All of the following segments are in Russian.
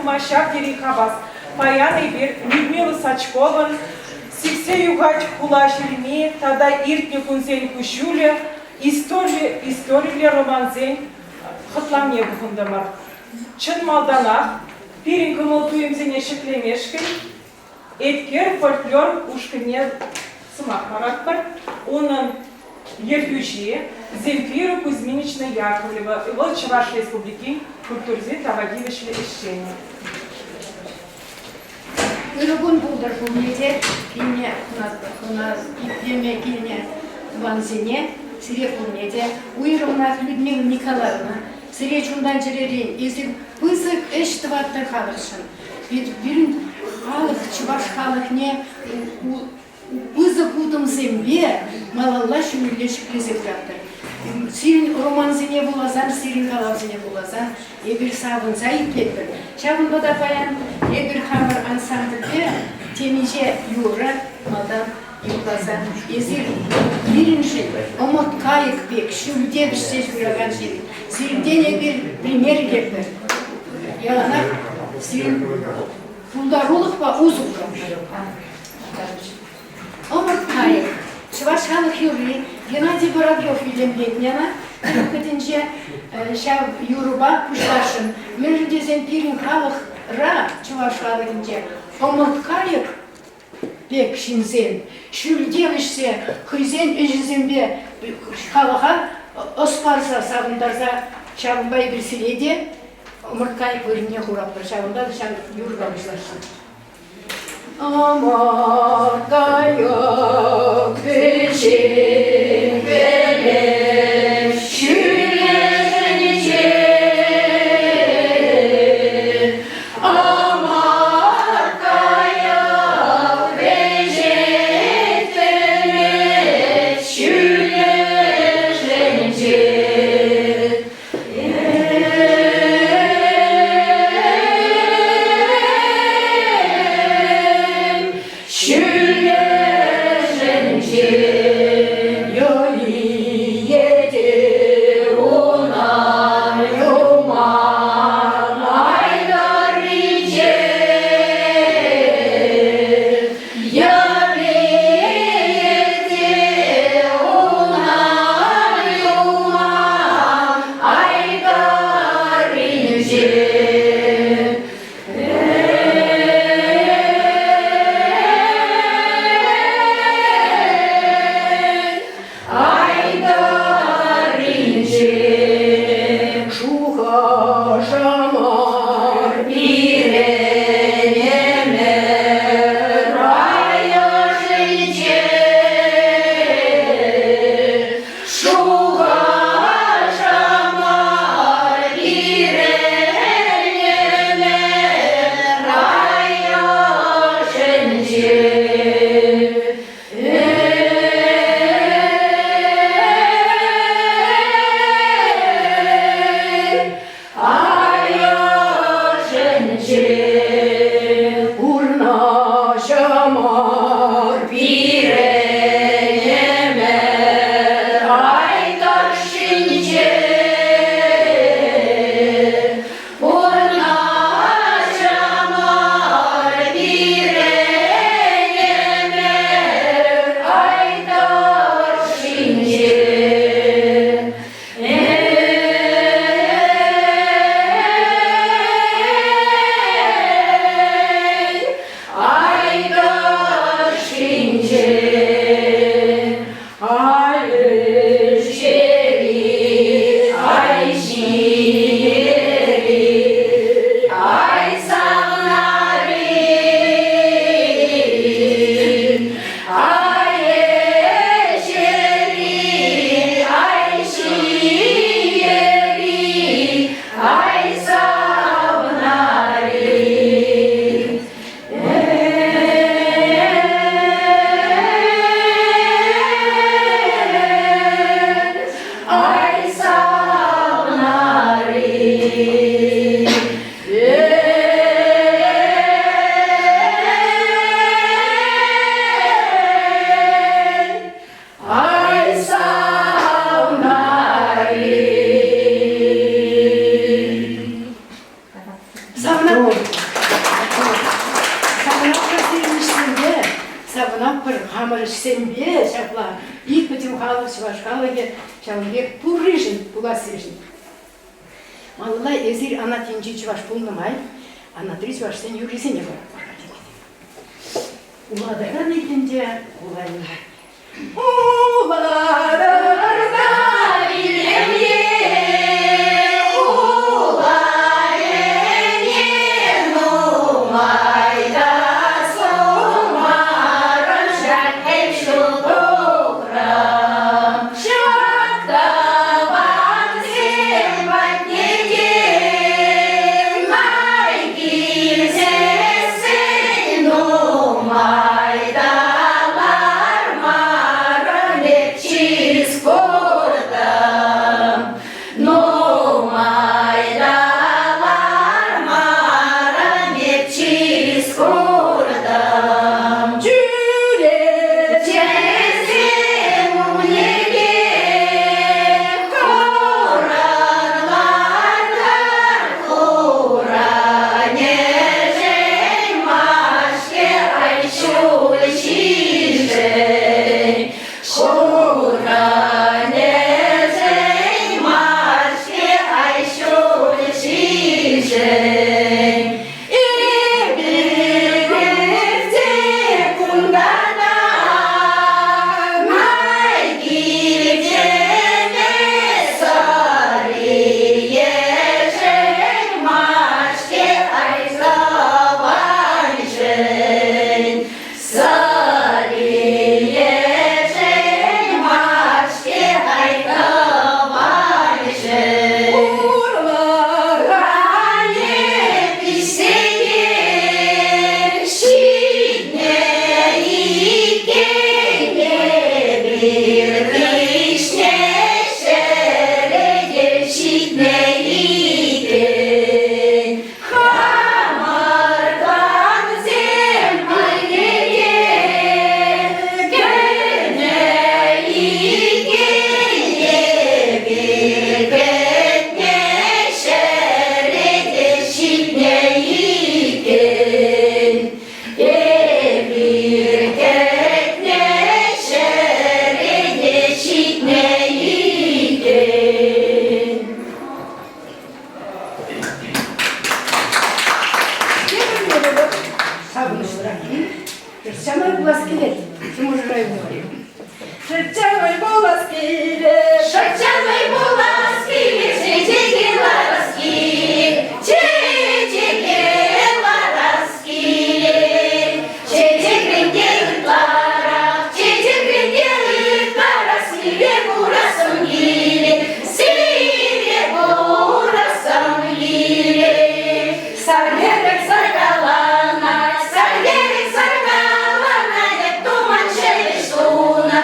Кумашак Ерихабас, Паяны Бер, Людмила Сачкова, Сиксею Гать Хулашерми, Тада Иртни Кунзень Кушуля, история романзень, Хатламне Бухундамар. Чын малданах, пирин кымылтуемзене шеклемешкин, эткер фольклор ушкине сымақмарат бар, оның ертуші Земфира Кузьминична Яковлева, вот Чувашской республики, культурзе Тавагилишли Ищение. Ürün buldur bu nece, yine kuna yemek yine vanzine, sire bu nece. Uyurumlar Людмила Николаевна, sire çundan cirerin, ezip bızık eştivattır halıkşın. Bir halık, çıbaş halık ne, bızık udum zembe, malalla şümürleşik lezet yaptır. Sirin romanzine bulazan, sirin kalavzine bulazan, bir sabun zayıf ettir. Şabında da bayan bir hamur ansamblde temice yura madan yulazan. Ezir birinci omot kayık bek, şülde bir şey juragan şey. Sirinde bir primer getir. Yalanak sirin puldaroluk va uzuk. Omot kayık. Чувашханах Юрий, Геннадий Воробьев видим летняна, хотенче шав Юруба пушташин, между земпирин халах ра Чувашханахинче, омыткаек бек шинзен, шүлдевишсе хызен ежизембе халаха оспарса сабындарса шабынбай bir силеде, омыткаек вырне хураппыр шабында шав Юруба пушташин. Aman kayak peşin bele şülenince aman kayak peşin bele şülenince Сабына пыр хамыр сембе шапла. И потом халық швашкалыге человек пурыжын, пуласыжын. Малылай эзир ана тинчи чваш пулнымай, ана три чваш сен юрисене бар. Уладаран итинде улайлар. Уларарда илемye, улайне нумайда сомаран шахем шудokraм. Шактаван зембатнеде, майгизе сенумайда. Шерчаной буласки, шерчаной буласки, чечеки лараски, чечеки лараски, чечек рендели лара, чечек рендели лара, сиве бурасам гили, сиве бурасам гили, саргерек саргалана, саргерек саргалана, як туман шелест луна.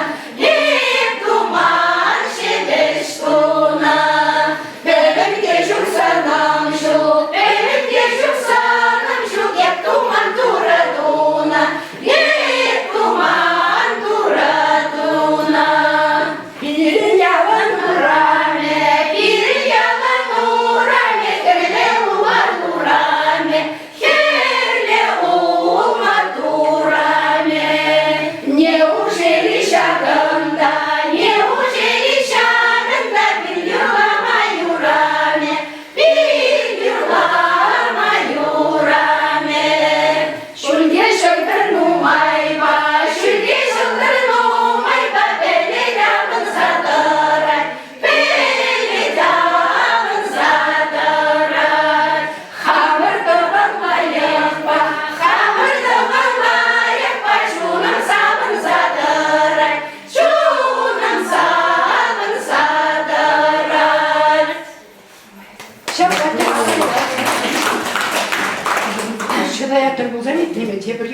Шылаяттар болса етнеме, те бір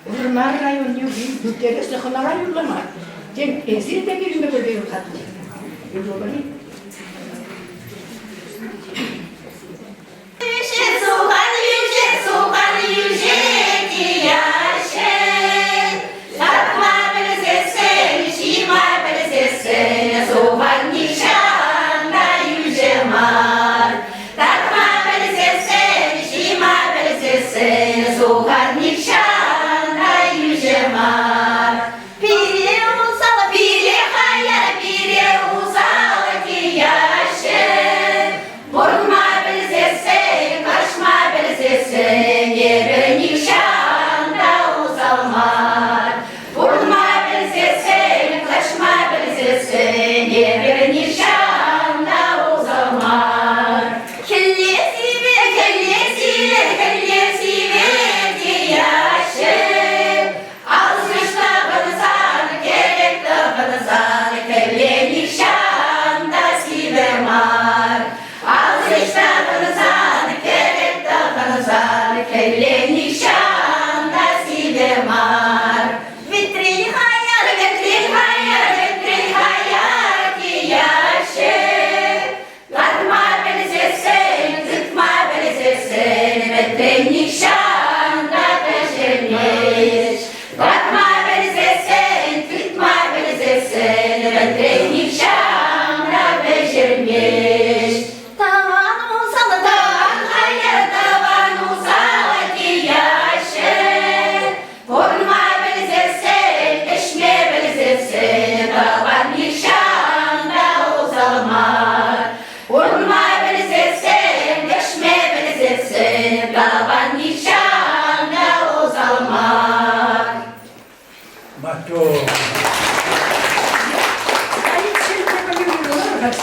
Урмар район интересно хана районлама. Тем эзир де биринде көрдөгөн катын. Sugarnik siana już ma.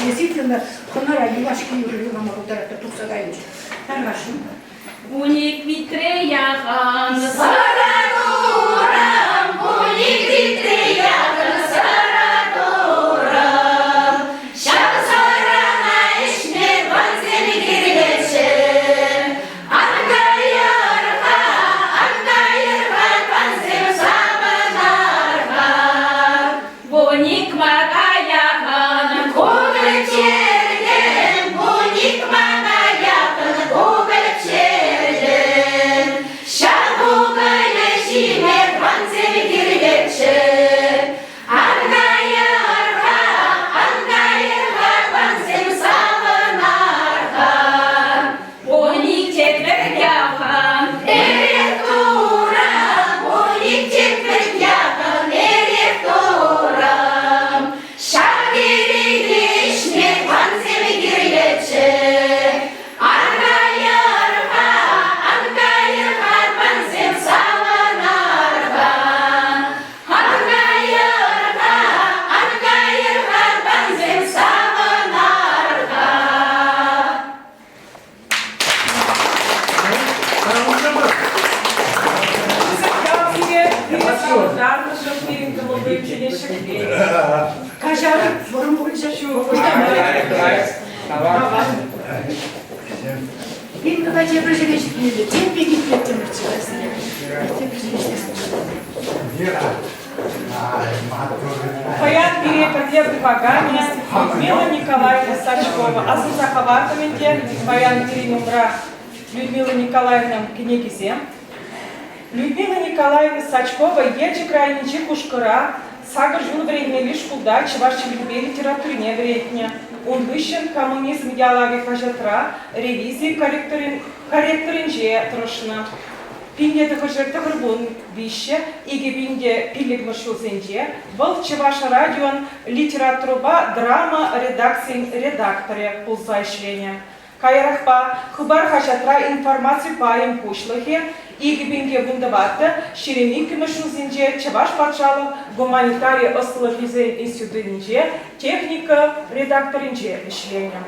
Действительно, хонора немашки юрию мама ударата тусагаючи. Хорошо. Уник витряхан сарадорам, уник витряхан сарадорам. Шарсарана ишне ванзен гиргече, ангайарха ванзен сабанарха. Уник магаяхан когачерген, уник магаяхан когачерген. Шагугая шимер ванзен гиргече, ангайарха ванзен сабанарха. Уник четвертяхан эректурам, уник четвертяхан эректурам. Шагиригишне ванзен гиргече, ангайарха ванзен сабанарха. Ангайарха ванзен сабанарха. Кажары, борум бойынша шу. Им давайте обращайтесь к ним. Тем бегите, тем бегите. Баян директор Дебрывагания Людмила Николаевна Сачкова. Азуза Хавартаменте Баян директора Людмила Николаевна Кенегизе. Людмила Николаевна Сачкова ечи крайничи кушкара сагар жыл времени шкулда чеваш любви литературине вредня. Он вышен коммунизм диалоги кажатра ревизии корректоринже трошна. Пинде тахажерта хырбун бище, иге пинде пилик маршрутенже, был чеваш радион литературоба драма редакторе пулса ишления. Кайрахпа хыбар хачатра информацию паем пушлахе, иге пинде бундаватта, шеремик маршрутенже, чеваш патшалов гуманитарий остолофизен институтинже, техника редакторинже ишления.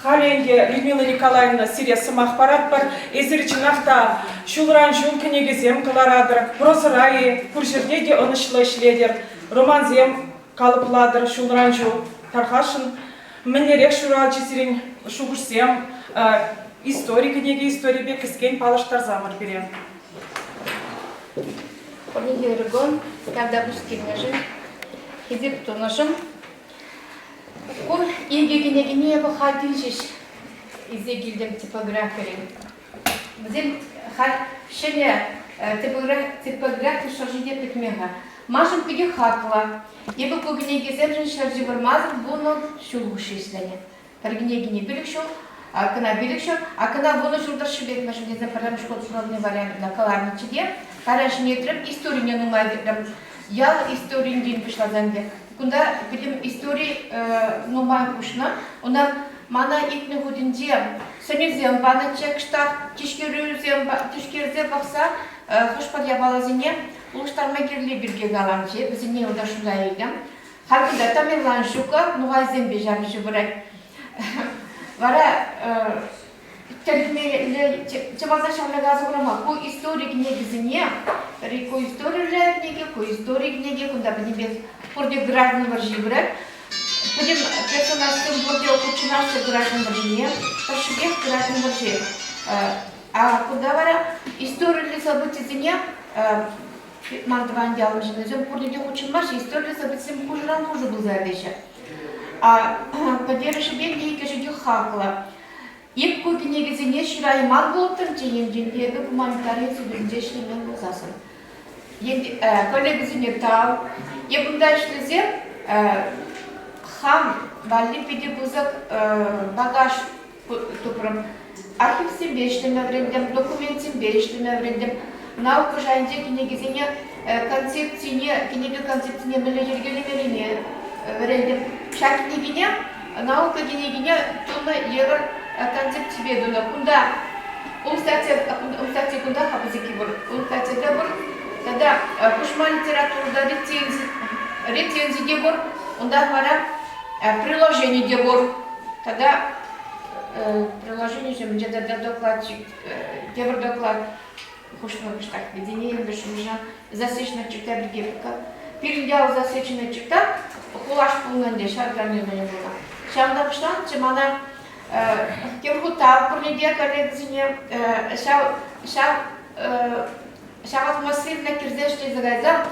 Халенге Людмила Николаевна Сирия Самахпарат бар, эзерчинахта шулран жун кенегезем каларадыр, прозырайы, пуржердеге онышлы шледер, романзем калыпладыр шулран жу тархашын, мінерек шурал жесерен шугушсем, историк неге история бек іскен палыштар замыр берем. Неге үргон, когда бускинежі, хедеп тонышым, Ол егегенегіне бұл хадилжеш изегілдім типограферін. Бізден шене типография шаржиде петмеға. Машын күде хатыла. Ебі көгенегезем жын шаржи вармазыр бұны шулу шешлене. Таргенегіне білік шул, акына білік шул, акына бұны шулдар шыбек машын дезен парам школ шуларны вариантына каларнычыде. Қарашын етіріп историяны нумайдырым. Ял историян дейін пішладанды. Кунда білім истории нумай пушна, онан мана итні гудинде сөнезем баны чекштақ, тишкерузем бақса, хұшпад ябалазыне, ұлыштарма керлі бірге галамче, бізіне ұда шуда егім. Харкында тамерлан шука, нуғайзем бежам жібірек. Вара, чемаза шамлага зуграма, ку историк негізіне, ку историк неге, ку историк неге, кунда бінебез Порде граждан варжибрек, потом персонажем порде окучинашься граждан варжине, пошибех граждан варжи. А куда вара история ли событий зине, мандван диалом женезем, порде где учинмаш, история событий хужран хуже был задача. А поддержи шибех ей кашиди хакла. Еп куки негизине ширай мангултер, чейн джинпега гуманитарий суденжешли мен бузасын. Коллеги зинетал, я бы дальше лезем, хам, вали пидибузак, багаж тупрам, архив сембешлиме вредем, документ сембешлиме вредем, наука жанде книгизине концепцине, книга концепцине мележергели мерине вредем, шак книгине, наука книгине, туна егор концепции бедуна, кунда, кунда хапазики бур, кунда дебур. Тогда кушма литературада рецензия дебор, онда бара приложение дебор. Тогда приложение же мне дада докладчик, дебор доклад, кушма так ведение, бешумжа засечных чита бигепка. Передел засечных чита, хулаш полнанде шаргами не было. Шамда пошла, чемана кемхута пурнеде коллекция, шав атмосферно кирдеште загайда,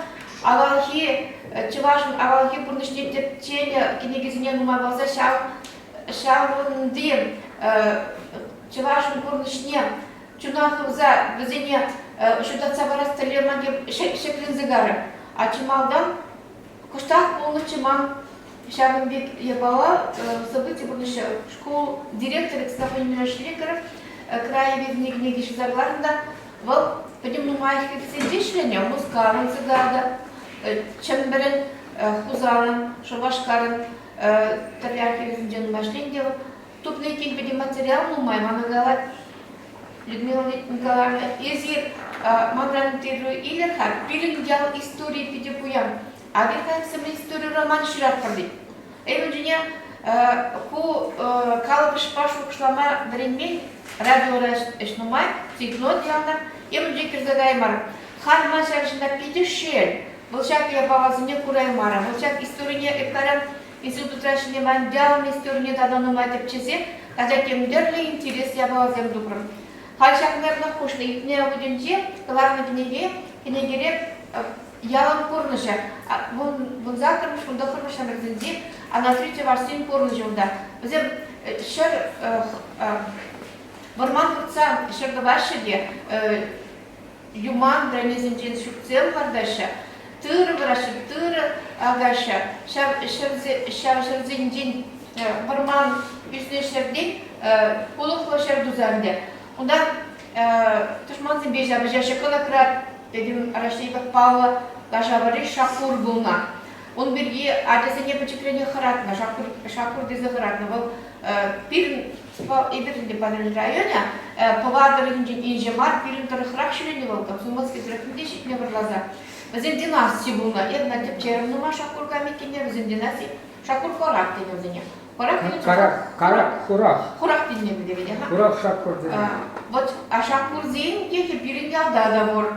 авалхи чувашин авалхи пурнеште течение кинегизне нумаваза шавундин чувашин пурнешне чунахуза везене шуда цабарас телемаге шеклин загара, а чималдан куштах полный чиман шавенбек ебала события пурнеше школ директор Стефан Мирошников краеведник книги загларында вот пойдем на моих эксцентричных, мускарен цыгада, чемберен, хузарен, шавашкарен, тарьяки везде машин делал. Тут некий пойдем материал, ну мой мама говорит, Людмила Николаевна, если мадрантеру или как, пилин делал истории пидепуям, а вы как сами историю роман шират проди. Эйвен женя, ку калабыш пашу шлама времени радио эшнумай, сигнал делал. Я буду дикер загаймар. Харма шаршина пидешель. Волчак я бавазне кураймара. Волчак история экарам институт рашине мандял история дадано матепчезе. Когда тем дерли интерес я бавазем дубром. Хальшак нервно кушли. Не обуденче, главное книге, книгере ялам порныша. Вон завтра мы шкунда порныша мерзенди, а на третьей варсин порныша уда. Взем шер Варман курца шердавашиде юман дранезинжин шукцем хардаша тыр вараши тыр агаша шерзинжин варман üstüne şerdi kulukla şerduzandı. Ondan tuşmanzın beja beja şakala krat dedim araştırıp Pavla Gajavary Şakur bulna. Он берги адесене почепление харатна, шакур дезахаратна. Вот пирн иберінде падрын районе повадырын инжемар пирн тарыхрак ширене был, как сумасский трахинде шитне барлаза. Везен династия булна, една тепчернума шакур камикине, везен династия шакур хорак тене везене. Хорак тене везене. Хорак шакур дене. Вот а шакур зейн дехе пирн ялда давор.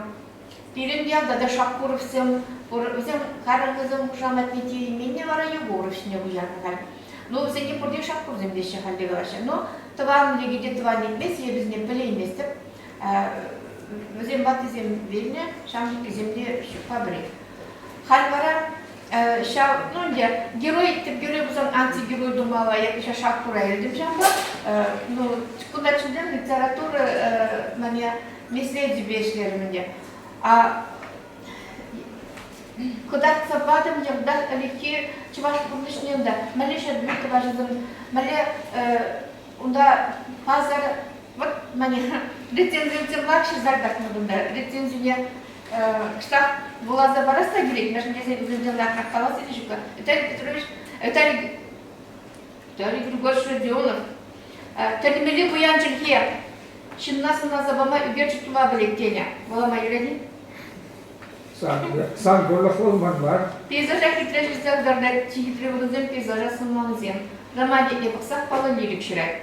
Пирн ялда да шакур всем Bizim kararımızın kuşamat netiği minne var ya boruşne bu yakın. No, sen ne pordye şapkur zemdeşe halde gavaşa. No, tavan legide tavan etmez ya biz ne bileyimizdir. Bizim batı zemlerine şamlık zemde fabrik. Hal vara şav no ya герой tip герой buzan anti герой dumala yakışa şapkura eldim şamba. No, kunda çimden literatür manya mesleği beşleriminde. Когда сабадам я вдах алики чуваш пурнишнем да малеша двигка важным мале унда пазар вот мане рецензия младший загдак мудunda рецензия штат была за бараста грек между ними рецензия как палас или жука Виталий Петрович Виталий Григорьевич Родионов Тадимели Буянчельхе Шиннасына забама үгерчик тума билектене была майорени Сан Горлов olman var. Peyzaja хитрежистер дардат чигитревудузен пейзажа сымманызен. Романе епықсақ палы лирик ширай.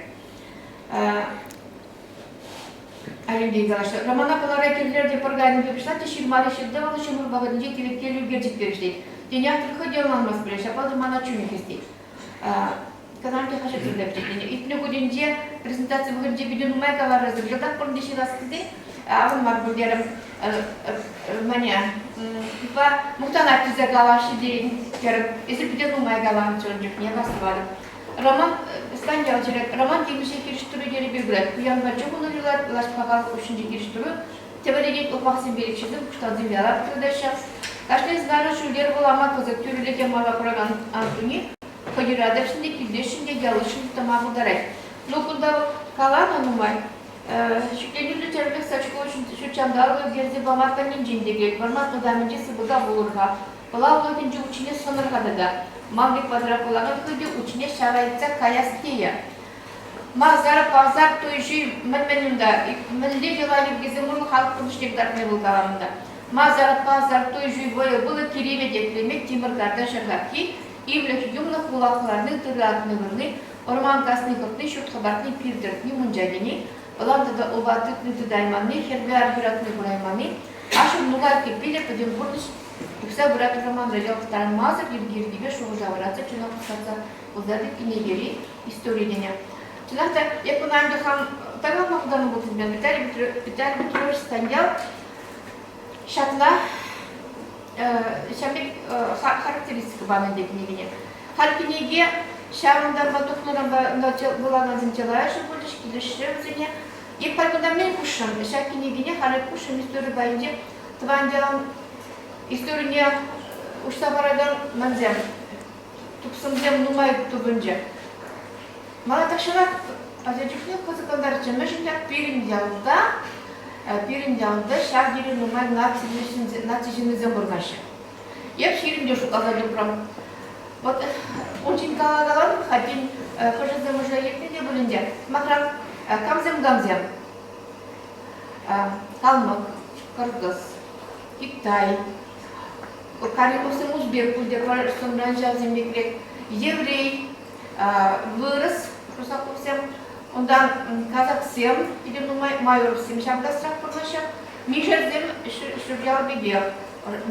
Алимдей галашы. Романа палара келлерде паргайны бепішла теширмали шердевалы шымыр бағадынже келеккелі үгердік беріштейд. Деняк түрхі деланмас білеш, апады мана чүмек естейд. Казанке хашы түрдептейдіне. Итне көденде презентация бұғынде беден умай калар разыр. Жылдақ бұрынде шерастыды. Авын мар бұлдерім Мане, мухтанак тізе галашы дейін керіп, езір біден умай галаны чоңжық, не басывады. Роман, станжал жүрек, роман кеміше керіштірі дері бергілет. Куянға жоғын ұлылар, лашпағалы үшінші керіштірі, тебелеген ұпақсын берекшізін күштадзын бялап тұрдашы. Кашны знары шүлдер болама қызық түрілеге мала құраған антуни, қойырадыршынде, кілдешінде, ялышын тамағы дарай. Нұқында калан анумай, Şüklenirli termek saçık oluşun şu çandarlı gerzi bamarkanın cindegi, varmak mıdamınca sıvıga bulurga. Bula olunca uçine sınırga da. Mağlik vazrakulağı kıydı uçine şarayitsa kayastiye. Mazar pazar toyuşu menmeninde, menli celayip gezimurlu halk konuşlecekler mevul kalamında. Мазар, пазар, той жүйбойы бұлы керемет еклемек теміргарды жырғатки, евлік юмлық бұлақларының тұрғатыны вырны, орманкасының қыртны, шүтқыбартны пирдіртні мұнжадені, ұландыда ұбатытны тұдайманы, хербе арбиратны бұрайманы, ашып нұғай кепелі Петербургыш, үкса бұраты роман радиоқтарын мазыр, ергердіге шоғы жавыратсы, чына құсатса, ұлдарды кенегері историядене. Чынақта, екунайымды хан тағал мақуданын бұлтызбен, Виталий Петрович Станьял, шатна, шамбек характеристика баны декінегіне. Харкинеге шамындар батуқнырын бұланан зінчалайшы бұлдыш келішірім зіне. Ек паркында мен күшім, шакинегіне харак күшім история байынде твандиялын историяне ұшта барадан манзем, тұпсымзем нумай тұбынже. Мала тақшылар, азиатюхнық қызықандар чымы жындақ Пиринде шагдері нумай нацижины зембурнашы. Я в Ширинде шукала дупром. Вот очень калагалан, хотим пожезем уже ехнеде булинде. Макрам камзем-гамзем. Калмык, Кыргыз, Китай. Каримовсем узбек буде, сомран жавзембекрек. Еврей, вырос, Русаковсем. Ondan Kazaksim, idem numai Mayorovsim, și-am dat stracurnașa, Mijezim și vreau bibel.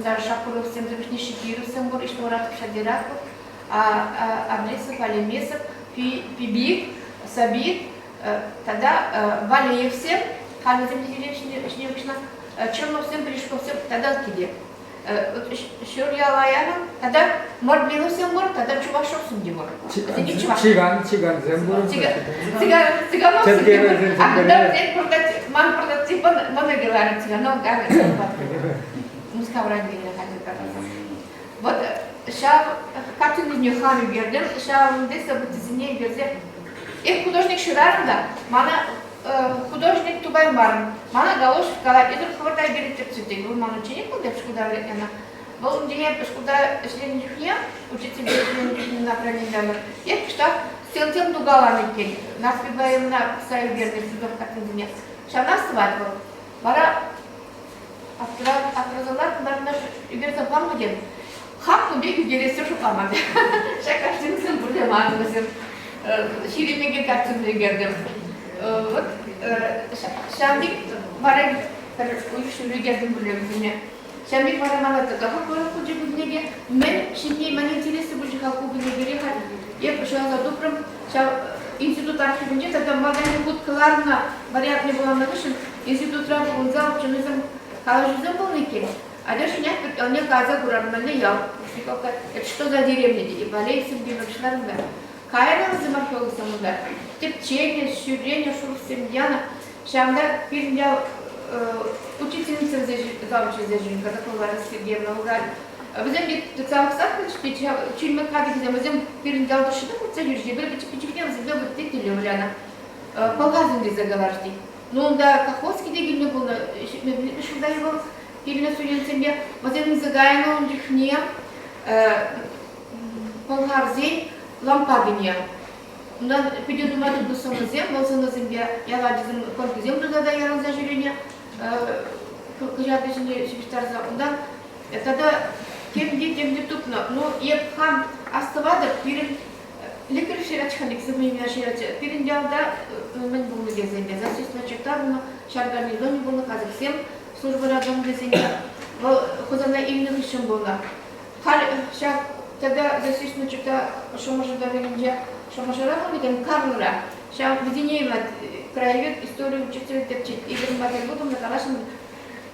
Dar Шакуровсим, trebuie și Kirovsim, vor ești orat și adiratul, Ablisov, Alemesov, Pibik, Sabik, тогда Валеевсим, Хализим, Шневична, Черновсим, Пришковсим, тогда Киде. Şuryalayalım, тогда Мордбиловсим, тогда Чувашовсим, Димор. Чиган, зембурun. Цыгановсим, а когда взять продать, ман продать, мана говорит, цыганов, говорит, мускавран геля, вот, сейчас, как ты не хами бердем, сейчас он здесь обутизне берзе. И художник Ширарда, мана художник Тубаймарн, мана галош, когда идут хватай берет цветы, вы мана ученик будет, куда вредно. Был день, куда шли нихуя, учитель не направление. Я что тем дугалами кели, нас прибавим на свою верность в картине. Сейчас нас свадьба. Бара отразалар, наш играется помогем. Хак убег гересю шукамады. Сейчас картинцем будем мазать. Ширимеге картину игердем. Вот шамбик бара уйшую игердем будем. Шамбик бара малата как куча буднеге. Мен şimdi bana интересно будет как буднеге рехать. Я пошла за дупром. Институт архивинде тогда магазин будкаларна вариант не было написан. Институт работал он зал, чем изом каждый был неки. А дальше не каза гурамнали я. Это что за деревня? И болеет себе начинали. Кайран заморфился муда. Тепчение, щурение, шур семьяна. Шамда передал учительница заучила зажим, когда Клара Сергеевна угадала. Bizim bir tavsiye işte çilme kadar bizim bir dalışında kurtarıyoruz. Böyle bir çıkıcıklar bizde bu tekniği öğrenen. Polgazın bize galardı. Но да Каховский дегильный был, шуда его пильно судился мне. Вот это загайно он дихне полгарзень лампадыня. Но пойдет думать до самого зем, был на земле. Я ладил кольку землю тогда я разожирение. Когда ты не швейцарца, да. Тогда тем не тупно. Но я хам оставался перед лекарь ширачхан, экзамен ширача. Перед делом да мы был на земле. Затем начертано, шаргами зоне был на казах всем служба рядом на земле. Куда на именно решим было. Шаг тогда затем начертано, что может доверить, что может работать, там Карлора. Шаг видение краевед историю учителя тепчит. Игорь Матергутом на калашем.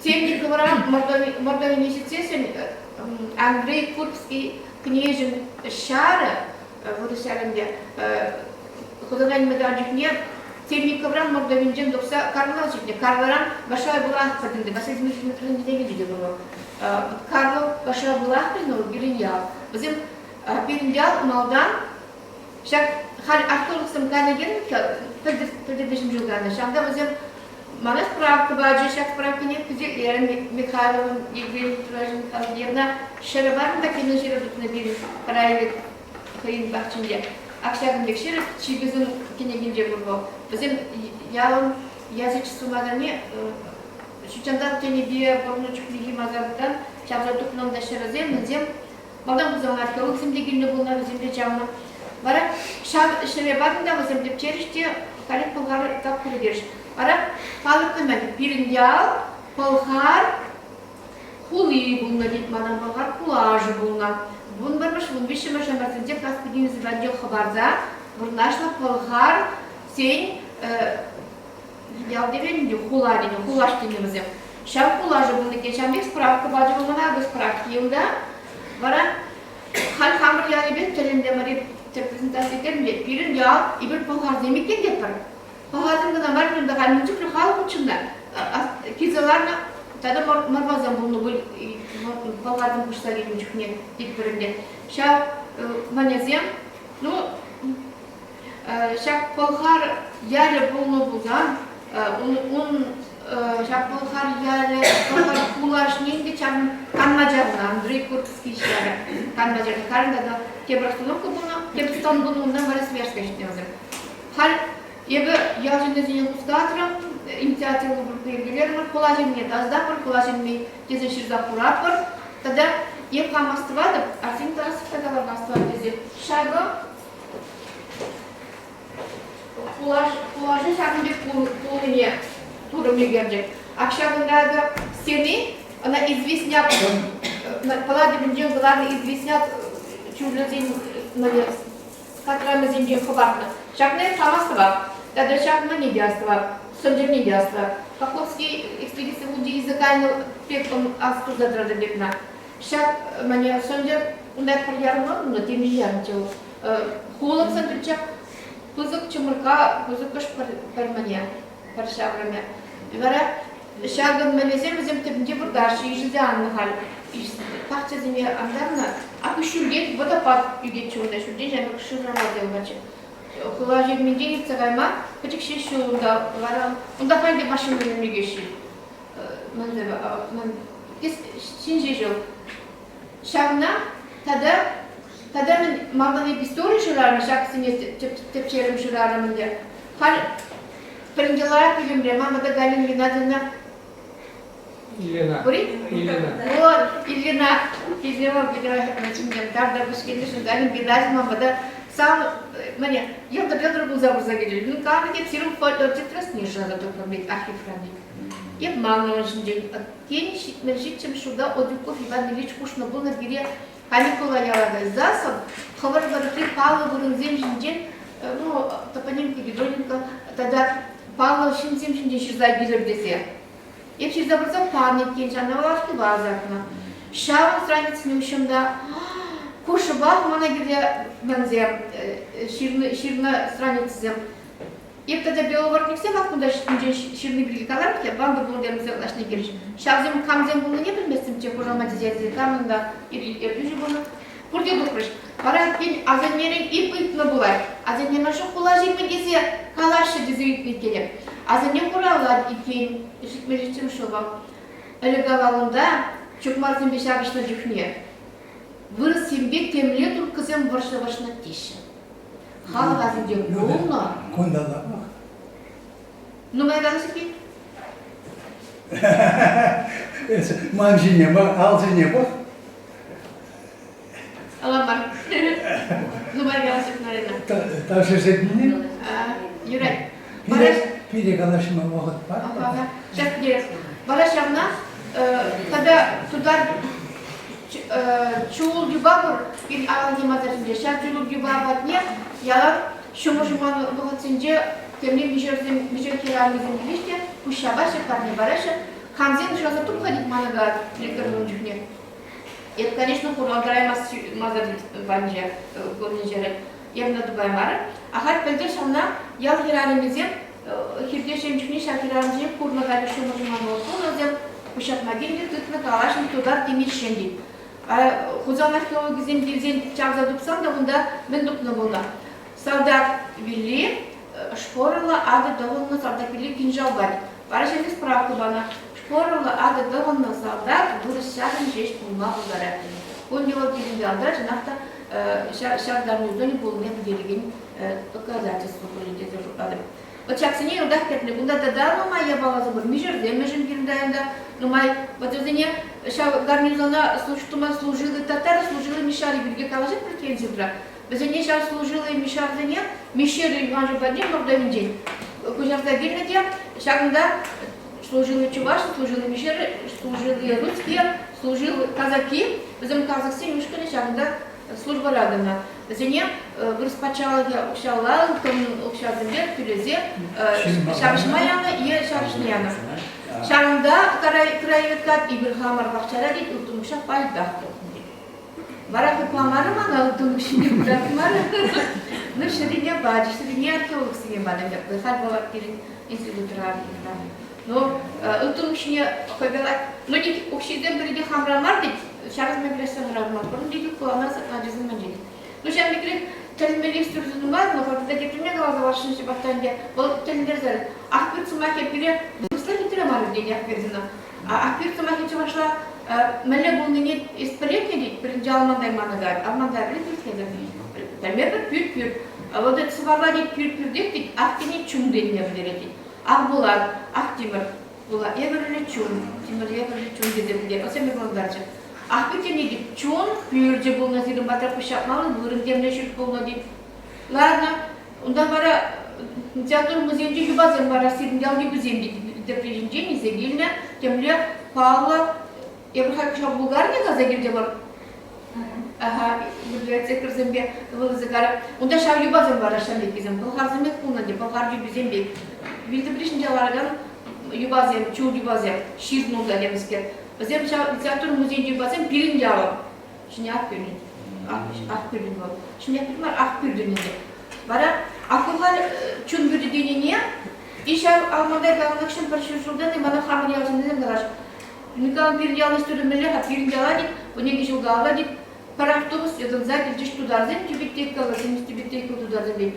Темник говорил, мордовый месяцесен Андрей Курбский княжен Шара, вот и Шаренде, куда на медалях нет, темник говорил, мордовый джен допса Карлович, Карлоран большая была ходила, большая измерительная не видели было. Карлов большая была ходила, перенял. Затем перенял Молдан, сейчас хали археолог сам канаген, предыдущим жылганы, шамда затем Mana spravka bađe, šak spravka nije kuzir, Михайловым, Евгений Петрович Михайловна, шерабарым так и на жирабут набили, правит Хаин Бахчинде. Акшагындек шераб, чигізін кенегенде бұрбау. Бізден ялым язычеству мадане, Şuçanda tenebe bornocuk ligi mazardan çabra tuknam da şerazem nizem. Madam kızım arkeolog simde günde bunlar bizimde camlı. Bara şab şere bakında bizimde çerişti kalep pulgar tap kurudiriş. Bara palık hemen birin yağ pulgar huli bununla gitmadan pulgar kulajı bununla. Bun barmış bun bişimiş emersince kaspidiniz radyo haberza. Bunlaşma pulgar sen явдевен хуларин, хулаш тенемизем. Шам хулажы bunu geçen bir spravka bacımına da spravkiyimde. Vara hal hamur yağı bir telinde mari reprezentasiya etmeyecek. Birin yağ ibir pohar demekten yapar. Pohazın da var bir de kalınca bir hal uçunda. Kizalarla tada marmazam bunu bu poharın kuşları yumuşak ne dikbirinde. Şam manezem no şak pohar yarı bunu bulan şapıllar yarı pohar kulaş neydi çam kanmacarına Andrei Kurtski işleri kanmacarına karında da kebrastunovka bunu kebstan bunu ondan var sverska işliyoruz. Hal ebe yazında zeyni ustatra inisiativli grup üyeleri var kolajemni dazda var kolajemni teze şirza kurat var tada eb kamastıvadı arsin tarafta da var mastıvadı teze şago Kulajın şarkında kulüne turumya gelecek. Akşamında seni ona известнят, Паладин главный известнят чужезин, которым зинджин хабарна. Шагнер хамастава, тогда шагна недяства, сонджер недяства. Каховский экспедиция луди языкальный пеком астузадрада бекна. Шаг мне сонджер ундар парьярно, но тем не ярче. Холод сонджерчак. Kuzuk çumurka, kuzuk kuş permanya, perşavrame. Vara şagın melezem bizim tepince bir karşı yüzde anlıhal. Pakça zimi anlarına. Akı şurget, bu da pat yüget çoğunda şurget, yani şurrama delbaçı. Kulajı mince yipsagayma, küçük şey şuunda vara. Onda fayda maşın bölümünü geçiyor. Şimdi jıl. Şagna, tada men mamani pistori şularını şaksini tepçerim şularını diye. Hal perincelara bilimre mamada galin binadına. Ilena. Buri? Ilena. O Ilena bilema şimdi karda buskende şu galin binadına mamada sağ manya yıldır buza geliyor. Nun kahve ki sirum foto titras niye şurada toplamak arşiv frani. Yep mağnama şimdi yeni şitmecikçim şurada oduklu fiban niliç kuşna bulna giriye Каникулы ялады засоб, хабар барыты Павла бурынзем жинжен, ну, топонимка гидроника, тогда Павла шинзем жинжен ширза билер десе. Еп ширза барса память кенче, она валашки базарна. Шавын страницыны ушымда, кушы бақ, мана гирле манзем, ширны страницызем. Еп тогда беловорниксем, ақында ширны билгикалар, банда бұлындерімізде лашны келіш. Шавзем камзем бұлны не білместім, че кожаматизация камында, ирдюжі бұлны. Бұрде дұқырыш. Бара кен азанерен ип итны бұлай. Азанерен шу құлажи ме десе, калашы дезуитні келеп. Азанер құралад икен, ішітмеліштім шоба. Әлігалалында чөкмарзым бешағышны жүхне. Вырыс сембек темле тұр кызым варшы-варшына теші. Халық азынде болна. Кондала бak. Numaya kalırsa ki? Manjine bak, alcine bak. Alamam. Numaya kalırsa ki nereden? Taşı setini. Yürek. Pire kalaşıma vakit var. Şak diye. Barışamna, tada tudar çuğul gübabur bir ağzı mazarınca. Şak çuğul gübabat niye? Yalan şumu boğatınca темле бежер керамизм билиште, пущабаша, парни бараша, хамзен шаза тут ходить манага лекторную чухне. Это, конечно, хурадрай мазарит ванже, гомнижере, явно дубай мара. А хоть пельдер шамна, ял керамизм, хирдешем чухне, шак керамизм, курна галишу мужиману осуназем, пущат магинде, тут на калашин туда демир шенди. Хузан археологизм дизен чавза дупсан да бунда мен дупна бунда. Солдат вилли, шпорила ады довольно солдатили кинжал бari. Барашенде справку бана. Шпорила ады довольно солдат бурышшагын жеш пулма булдары. Он его передалда, жанахта шагдарны удони булны берген доказательство были деді ады. Вот чаксыне удах кетне, бунда да ну моя балазы был, межерде, межем бирдаенда, ну май, вот это не, ша гарнизона служили татары, служили мишари, бирге калажи претензии бра. Безене ша служили мишардене, мишери ванжи бадне, мордовин день. Кужарда гильнеде, шагында служили чуваши, служили мишери, служили русские, служили казаки, безем казахсы мишкали шагында служба рядом. Безене распачала я укшала, там укшал земле, пилезе, шаршмаяна и шаршняна. Шагында краевикат Ибрахамар бахчара дит, утумша пайдах. Барак памара мана утумши бахмара. Ну ширине бади, ширине археолог себе бадем, хат балак кирин институт рарина. Но утумши хобелак, но дит укшидем бриде хамрамар дит, шараз меблеса рамар, порун дит кулана аджизм манджит. Ну сейчас микрит телмелистер зумар, но когда дитне глаза ваши шибатанде, вот телмерзер. Ахпир сумахи пире, слышали тирамар день ахпирзина. А ахпир сумахи чувашла, мэле был не исполнитель, принджал мандай манагай, а мандай притязали. Тамер пюр. А вот это сварлади пюр дехтик, ахтини чум день не вдерeti. Ах булар, ах тимер, була, я говорю чум, тимер я говорю чум дедем, а сами глаздарчик. Ах битени дип чон пюрже был на зирим батра пушапмалы, бурын демне шут был на дип. Ладно, онда бара театр музейде юбазем бара сирим делги бузем дип, де прижинжени зегильне, темле Павла Ебрахакша Булгарния газагирде бар. Ага, библиотека зембе был загара. Онда шав юбазем бара шамбек бизем, полхарземек пулна дип, полхаржу бизембек. Билде прижинжаларган юбазем, чур юбазем, ширнул да демеске. Bizim teatr müziğince bazen birinci alalım. Şimdi akpürün. Akpürün var. Şimdi akpürün var, akpürün dedi. Bana akpürün çün bürü deneniye. İşe almadan kalmak için parçaşıldan da bana hamur yazın dedim kadar. Nikam birinci alış türümleri hep birinci aladık. Bu ne geçiyor aladık. Para avtobüs yazın zaten ciş tudarzım. Tibet'te kalasın, Tibet'te tudarzım değil.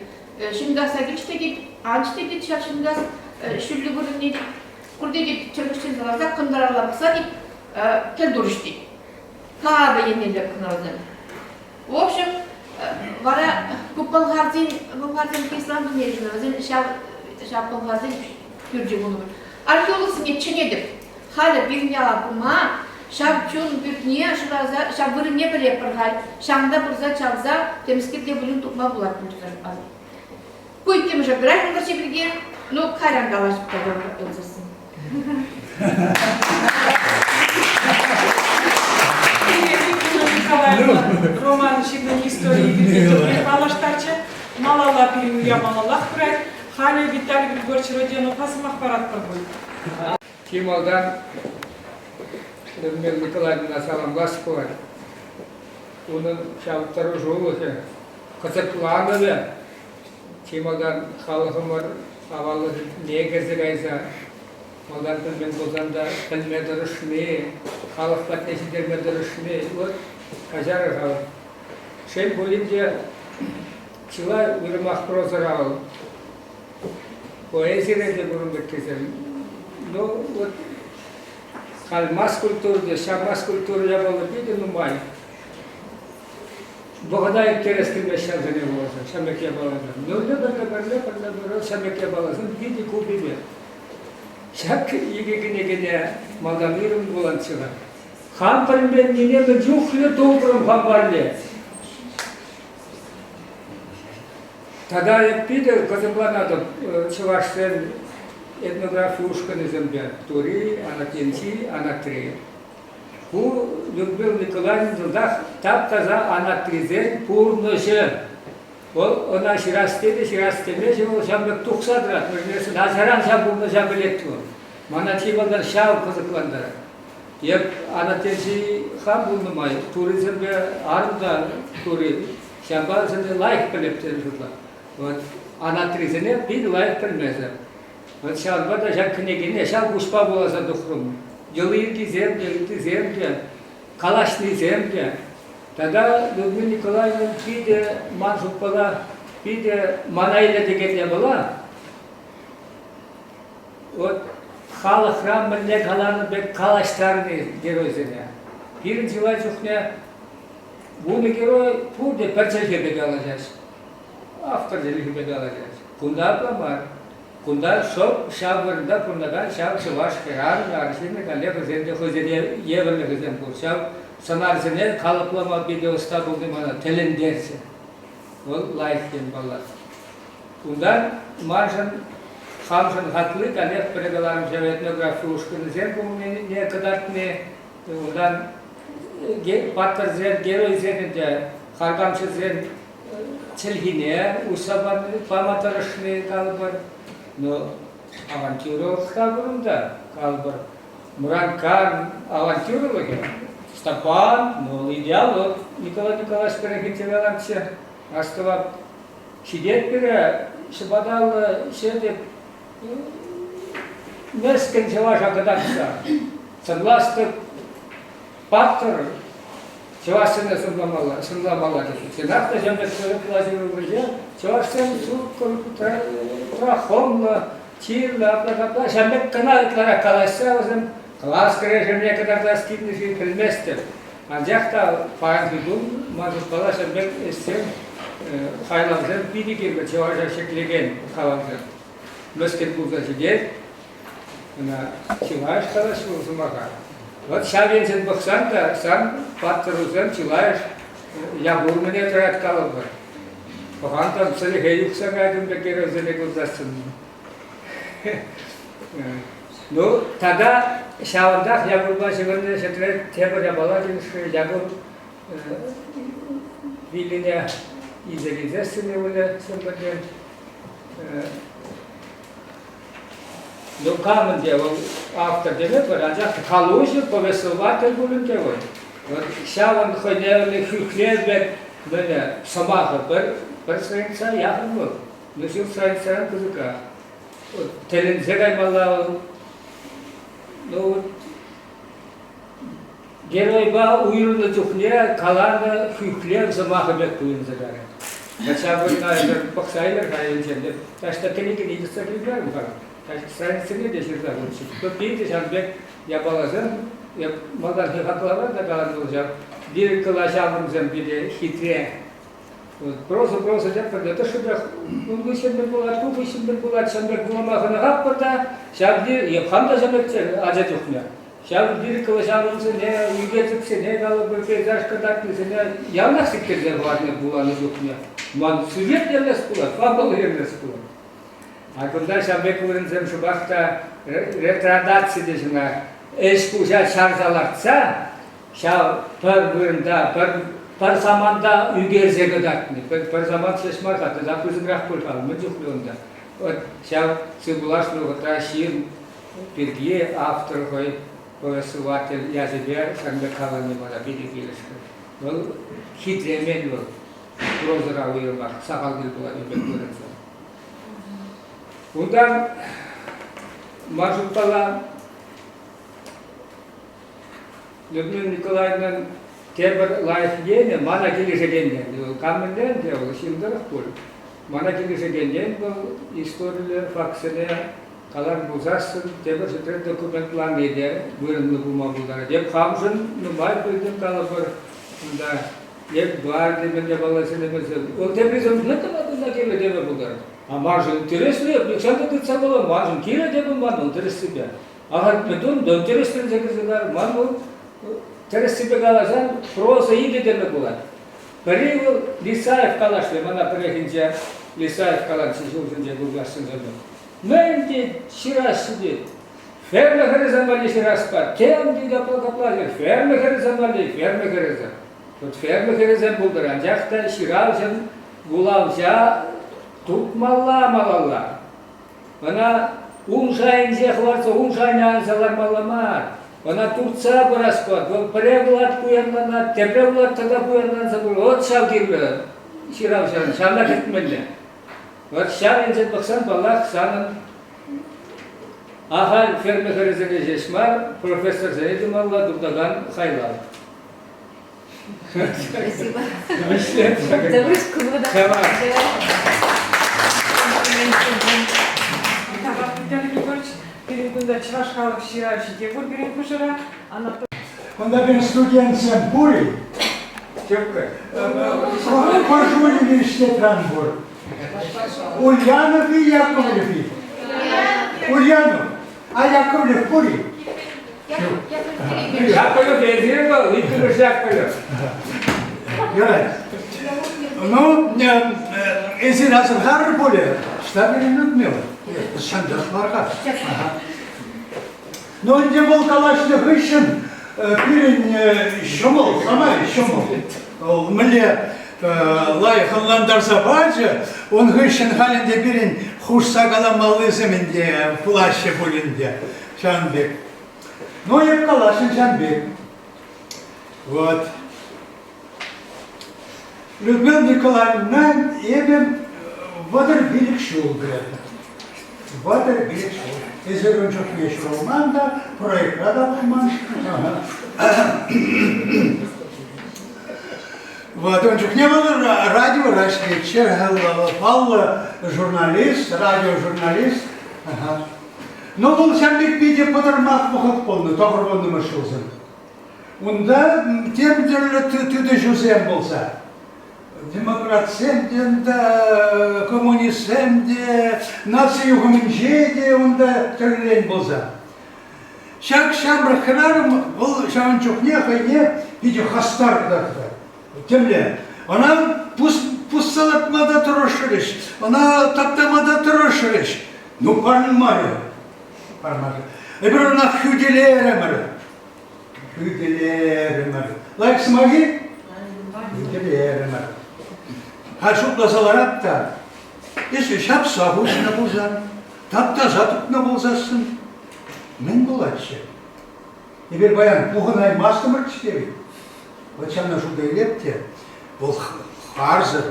Şimdi gazete geçti git, ançte git, şimdi gaz şüllü burun neydi? Kurda git, çalıştığın zamanlar kındararlar kısa git. Kel duruştu. Kabe yeniler kınardı. В общем, vara kupal harzin İslam dünyasında bazı şapal harzin Türkçe bunu. Arkeolog sine çinedir. Hala bir yapma, şapçun bir niye şuraza şapırı ne böyle yapar hal. Şamda burza çalza temizlikte bulun tutma bulat mutlar. Bu iki müşavir arkadaş birge, no kayran galaşıp da olursun. Роман Шигнани истории видите, Палаштарча, Малала переуя Малалах брать, Халя Виталий Григорьевич Родионов, Хасмах парад пробой. Тималдан Людмила Николаевна Саламласкова, onun şavukları жолы, Kızıklanılı, Тималдан халқым var, havalı негізі aysa, Maldan bilmen bozanda bilme duruşmu, halkla teşhirme duruşmu, o kajar hal. Şey boyunca çıla uyurmak prozor al. Poezide de bunun beklerim. No, o kalmas kültürde, şamas kültürü yapalı bir de numay. Bu kadar interesli meşazene olsa, şamek yapalıdır. Ne böyle şamek yapalırsın, bir de kubidir. Şak yegine madamirim bulan çıkar. Ham ben yine bir cühlü doğurum hambarlı. Tada bir de kazıklanadı Çuvaş'tan etnografi uşkanızım ben. Turi, anatenci, anatri. Bu Людмила Николаевна taptaza anatrize purnoşu. Ona şirastede, o şambek tuksadırat. Mesela Nazaran şambulda şambelet var. Mana çivaldan şav kızıklandır. Yep anatenci ham bulunmayı. Turizmde arımda turi. Şambal sende layık bileptir şutlar. Anatrizine bir layık bilmezler. Şamba da şakkine gine şav kuşpa bolasa dokurum. Yılıyı zemde, kalaşlı zemde. Tada Людмила Николаевна bir de manzupala, bir de manayla degete bala. O halk ramille kalanı bek kalaşlarını gerozene. Birinci var ne? Bunu gero burada perçelge bek alacağız. Aftercılık bek alacağız. Bunda var. Kunda şop şavırında kundagan şav çıvaş kırar, arşivine kalle kızende hızede yevrine kızem bu şav sanarsene kalıplama bir de usta buldu bana telin dersi. O layıkken ballar. Kundan marşın hamşın haklı kalle pregalarım şav etnografi uşkını zen bu ne kadar ne ondan patkar zen gero zeninde hargamşı zen çelhine usaban pamatarışne kalıbar. No авантюралық табырында қалбыр Муранкан авантюрологи Стапан, ну идеал вот Николай Николаевич Перегентевеланче Астывап Шидет бере Шыбадалы шедеп Мескен чеваш агадакса Согласты Паттыр Чевашсыны сымламала Сенақта жемдек плазивы врыже Чевашсен суд трахомла Чирла, апла-апла, шамбек каналыклара калашса, өзім класс кіре kadar da скидный жин білместер. Анжақта пағын мазут бала шамбек эссен хайламзен бидігерге чеважа шеклеген қаламзен. Мәскет бұлда жидет, чеваш қалаш ұзымаға. Вот шавенсен бұқсан да, сан паттырузен чеваш ябурміне тұрат қалып бар. Бұған там сілі хейюқсан айдым бекер өзіне көздасын. Ну, тогда шавандах ягурба сегодня шетлер тебер ябала димши ягур вилине изелизесini öyle söyledi. Ну, камен делал автор demek var ancak kaluşu повествователь bulun diyor. Şavan khoynerli hükler böyle sabahı bir sayınsa yakın mı? Nüsül sayınsa kızıka. Telin zegaymalı, no geroyba uyurlu tukne kalanı hükler zamahı bekleyin zegare. Mesela bu ne baksaylar hayalinde. Taşta kendi idisler var mı? Taş sayısını değiştirdiler onun için. Bu bir de şambek yapalazın, yap madan haklar da kalan olacak. Bir kılaşamımızın bir de hitre. Просто жаппарда, то что он вышел была, ту вышел была, шамбек была махана хаппарда, шабди, епхамда шамбекче ажатухня. Шабди калашамымсы не югетиксе не дало бір пейзаж кадактысы не явно сиктердер варне была не жухня. Ман сюжет емес была, фабл емес была. А когда шамбек вырынзем шубахта ретрадация дешина, эшкужа шаржаларца, шаб пар вырында, par zamanda ügerze gadatni, par zaman şeşmar katı, da kuzgrak kulkal, mıcıklığında. O şav sıbulaşlı gata şiir bilgiye автор koy, повествователь yazıber, sanbe kalanı bana biri gelişti. O hitremen yol, prozora uyurmak, sakal gül bulanı bekliyoruz. Bundan Marşut'la Людмила Николаевна Тебер лайфгене, мана келешегеннен, каменден де ол шимдырық бұл. Мана келешегеннен бұл историялер факсыне қалар бұлзасын, тебер шетер документлан еді, бұрынлы бұлма бұлдары. Деп қамшын, нұмай білдім қалы бір, еп бар деменде баласын емесі. Ол тебрізім, нәтімадында келе деме бұлдары. А маржын интереслі, бександы дұтса болу, маржын келе деме ман, интереслі бе. Ағар медун, да интереслі зәкізілер, ман бұл, Тересибе галажан просто иди деме була. Перевел Лисаев калашли, мана перехинче Лисаев калашли журжинче гуглашсын жабы. Менде ширас сидит. Ферме херезамали ширас пар. Кем дида плакаплазер. Ферме херезамали, ферме херезам. Вот ферме херезам булдыран. Жакта ширалжын булавжа тупмалла малалла. Мана умшайын жехварца, умшайын ансалар маламар. Она Турция бораспад, он преглад куянлана, теплад тогда куянлана забыл, вот шавгирбе, ширавшан, шамна кетмелле. Вот шавензет баксан балах санын, ахал ферме херезене жешмар, профессор Зенедималла Дурдаган Хайлал. Спасибо. За вышку Виталий Григорьевич, Перегунда Чавашхалов Шираевич Дегур Беренкушера, Анатолий. Когда ben studentsem Puri, пошли университет Ранбур. Ульянов и Яковлев. Ульянов, а Яковлев Пурий. Я только перебью. Яковлев резервал, и ты же Яковлев. Герой. Ну, если раз в Гарри более, штабе Людмила. Шандас Маркас. Но он не был калашный вышен, пирень шумал, сама шумал. Мне лайханландар забаджа, он вышен халинде пирень хушсагала малызымынде, плаще булинде, Шанбек. Ну, я калашин Шанбек. Вот. Людмила Николаевна, ебем вадыр билік шул, говорят. Вадыр билік шул. Езер он çok meşhur olman da, proyektler da bulman. Вот, он çok ne olur, radyo raşketçi, pal jurnalist, radyo-jurnalist. Но бұл сәмбек бейде пыдырмақ бұқыт болны, тоғыр болны мұшылзын. Онда тем түді жүзем болса. Демократсем де, коммунистсем де, нация юғымынже де, онда түрлен болса. Шак шамры қырарым, бұл шағын жоқ не қайне, бейде хастар қыдарды. Темле, она пусталатмада тұрышырыш, она таптамада тұрышырыш. Ну, парнмары. Бір она хүделерімір. Хүделерімір. Лайк смаги? Хүделерімір. Хашупласалар апта. Если шап сағушына болзан, тапта жатыпна болзасын, мен боладшы. Ебір баян, бұғын аймастымыр кішкері. Вот шамна жуда елепте, бұл харзыр,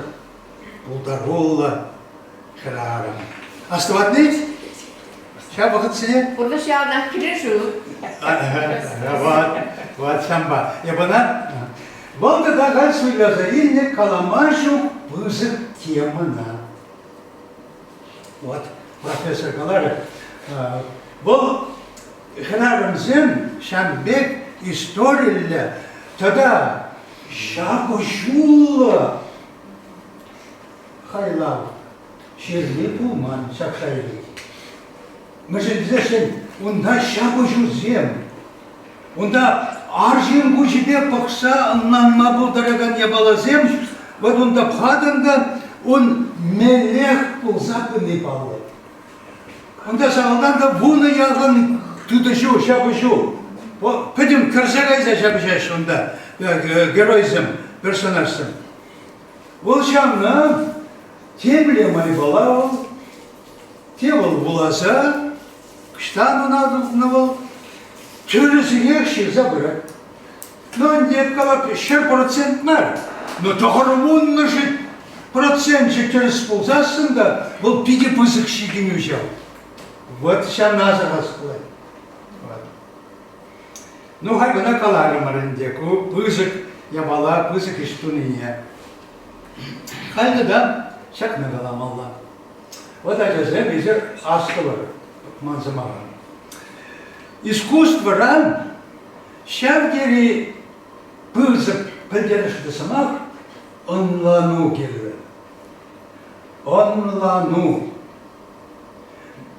бұл даролла, шарарым. Астыватныть? Ша вақыт сене? Burada şu anda kireşu. Вот шамба. Ебана? Болды дағай сөйляза, еліне каламашу бұзық темына. Вот, профессор Галарев. Бұл хынарымзен Шамбек историялі тогда шаку жулы хайлау шерли пулман шакшайли. Мы же здесь, онда шаку жузем, онда аржин гучебе пақса, нанма бұлдараган ебалазем, вот онда пхадында, он мелех пул запынный балы. Онда сағалдан да бұны яғын тудышу, шаку жу. Пойдем Карсагайза шабжаш онда, геройзем, персонажсым. Ол шамна, темле майбалау, тевал буласа, кштану надувнавал, türlüsü ekşi забрать. Но нет калап, еще процентнар. Но тоғырмун нажит процентчик через ползасында, был пиде пызык щигин ужал. Вот шам назар расклад. Ну, хайгана каларым арындеку, пызык ябала, пызык иштуния. Хайгада шак нагаламалла. Вот это зем изер астылыр, манзамаган. Искусство ран, шавгери пызык пілдерішті самақ, онлану келді. Онлану.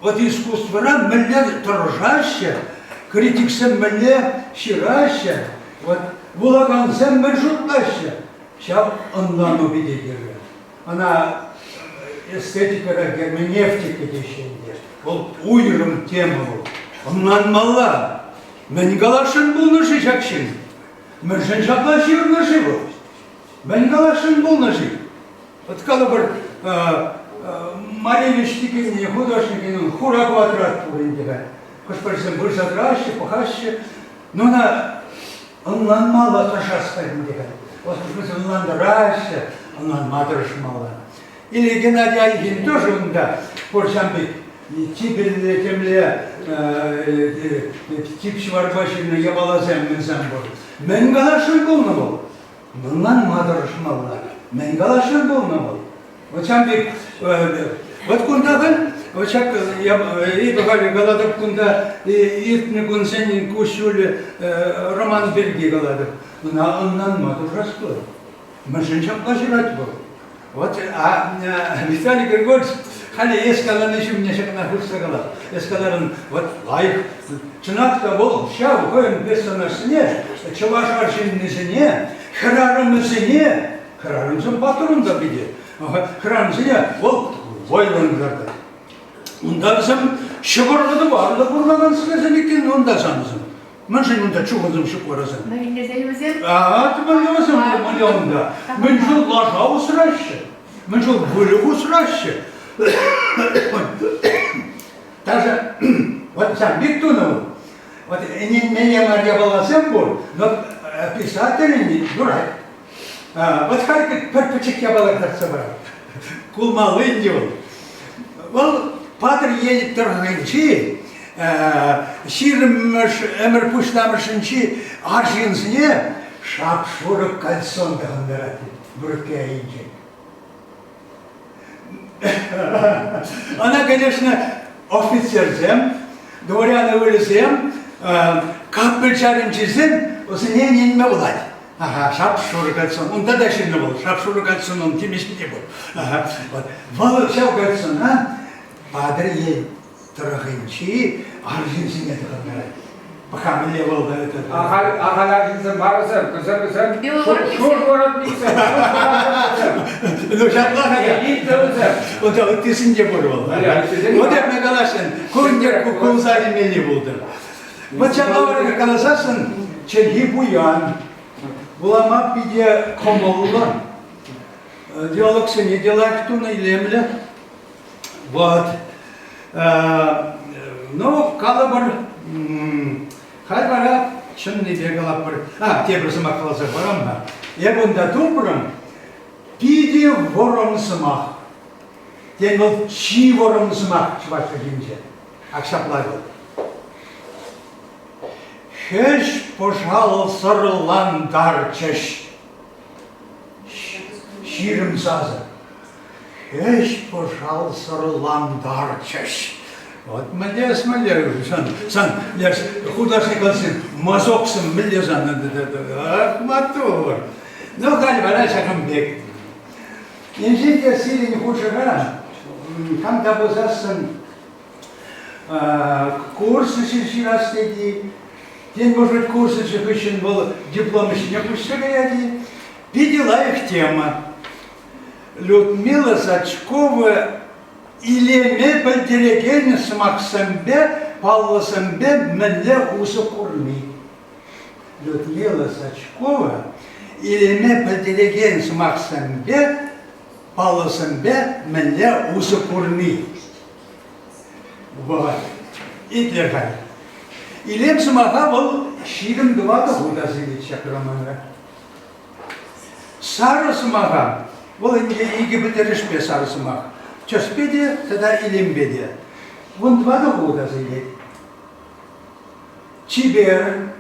Вот искусство ран, міллер тұржаще, критиксен мілле шираще, вот булагансен міржутлаще, шав онлану биде келді. Она эстетикара герменевтика дешенде, ол уйрым тема бұл. Ondan malla, men galaşın bulnaşı şakşın, merşen şaklaşı urnaşı bu. Men galaşın bulnaşı. Отkalı bir Малевичтикин, художникин, хура квадрат буринdiga. Кошпарсен бурсадращи, пахащи, но на ondan malla taşaspayındiga. Кошпарсен ondan даращи, ondan мадрыш мalla. Или Геннадий Айгин тоже онда, поршамбек. Тибелі темле тип шварбашыны ябалазем менсен бұл. Мен қалашын болны бұл. Мұнан мадырышмалла. Мен қалашын болны бұл. Очамбек, вот күндағын, очак, ебағали қаладып күнда, ертіні күнсен күшілі Роман Берги қаладып. Мұнан мадырышмалла. Мәшін шапқа жырат бұл. Вот, Виталий Григорьевич, Hani eskaların işi ne şekilde hırsagalar. Eskaların layık. Çınakta bol şav koyun personasını, çavaş arşivnisini, hırarımızını, hırarımızın patronunda bile. Hırarımızını bol boylanırdı. Onda bizim şıkırlığı var da buradan sıkıntı onda sanızım. Ben şimdi onda çok uzun şıkırızım. Ну, не займемся. Ти мене малюнда. Мен жил лажав сраще. Мен жил вылегу сраще. Даже, вот сам Биктунов, вот не Марья Баласем был, но писатель не дурак. Вот Харьков перпечек я был этот собрал. Кулмал Индио. Вот Патр едет торгайчи, şiirmiş, emir puşlamışın ki arşinsine şapşuruk kalson da gönderdi. Buraya ince. Она, конечно, офицерсем, дворяна вылезем, капельчаринчисем, осыне ненме болады. Ага, шапшурuk kalson. Onda da şimdi был. Шапшурuk kalson он темешінде был. Вот. Волшав kalson, Патр едет торгайчи, аржинсине дегенде. Пока мне было это. Ağalarınızın varsa, kızım, şur görünmeyse, Ну, şaplar ne? iyi dövüze. O da ötesinde buldu. O da ne kalasın? Kunca kukulsari meli buldu. Bacakları kalasasın, çelhi buyan. Bulama bir de komollar. Diyalog seni diyalektuna ilemle. Вот. Ну, калабар, хайбара, шынны бегалап бар. Тебір сымақ қаласа барам ба. Ебунда тупырым, пиде вором сымақ. Ден ол чи вором сымақ, чывашка жинже. Акшаплай бол. Хеш пожал сырландар чеш. Ширым сазы. Хеш пожал сырландар чеш. Вот, молодец, сан, я художник, мазоксом, милезан, матур. Ну, гали, валя, шагам бег. Инженер сили не хуже рано. Когда бы засан курсы сейчас раз таки, день, может быть, курсы еще был, диплом еще не пустили, видела их тема. Людмила Сачкова илеме білдіреген сымақсымбе, паллысымбе мінле усы құрми. Людмила Сачкова илеме білдіреген сымақсымбе, паллысымбе мінле усы құрми. Вот. Итлерхан. Илем сымаға бұл ширім дұвады ғудасы кетші қыраманға. Сары сымаға, бұл игі білдірішпе сары сымаға. Часпеде, тогда илембеде. Вон два года заедет. Чибер,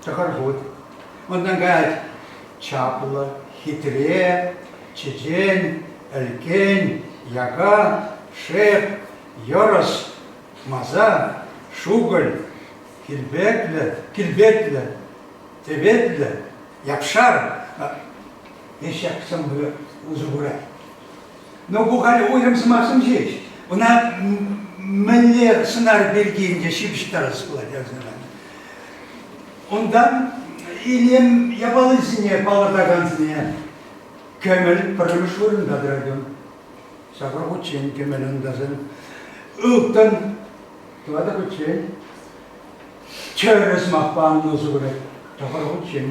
тахархут. Он нагает чапла, хитре, чечен, элькен, яга, шеп, йорос, маза, шуголь, кильбетле, тебетле, япшар. Еще сам бы узугурай. Но Бухари уйрым сымақсым жеш. Она мне сынар бергенде шипшітар сқылады, язынады. Ондан илем ябалысыне, палырдағансыне көміл пырымыш орында дырагым. Сақыр құтшен көміл ондазын. Ұлттан туады құтшен. Чөріс мақпағын өзі көрек. Сақыр құтшен.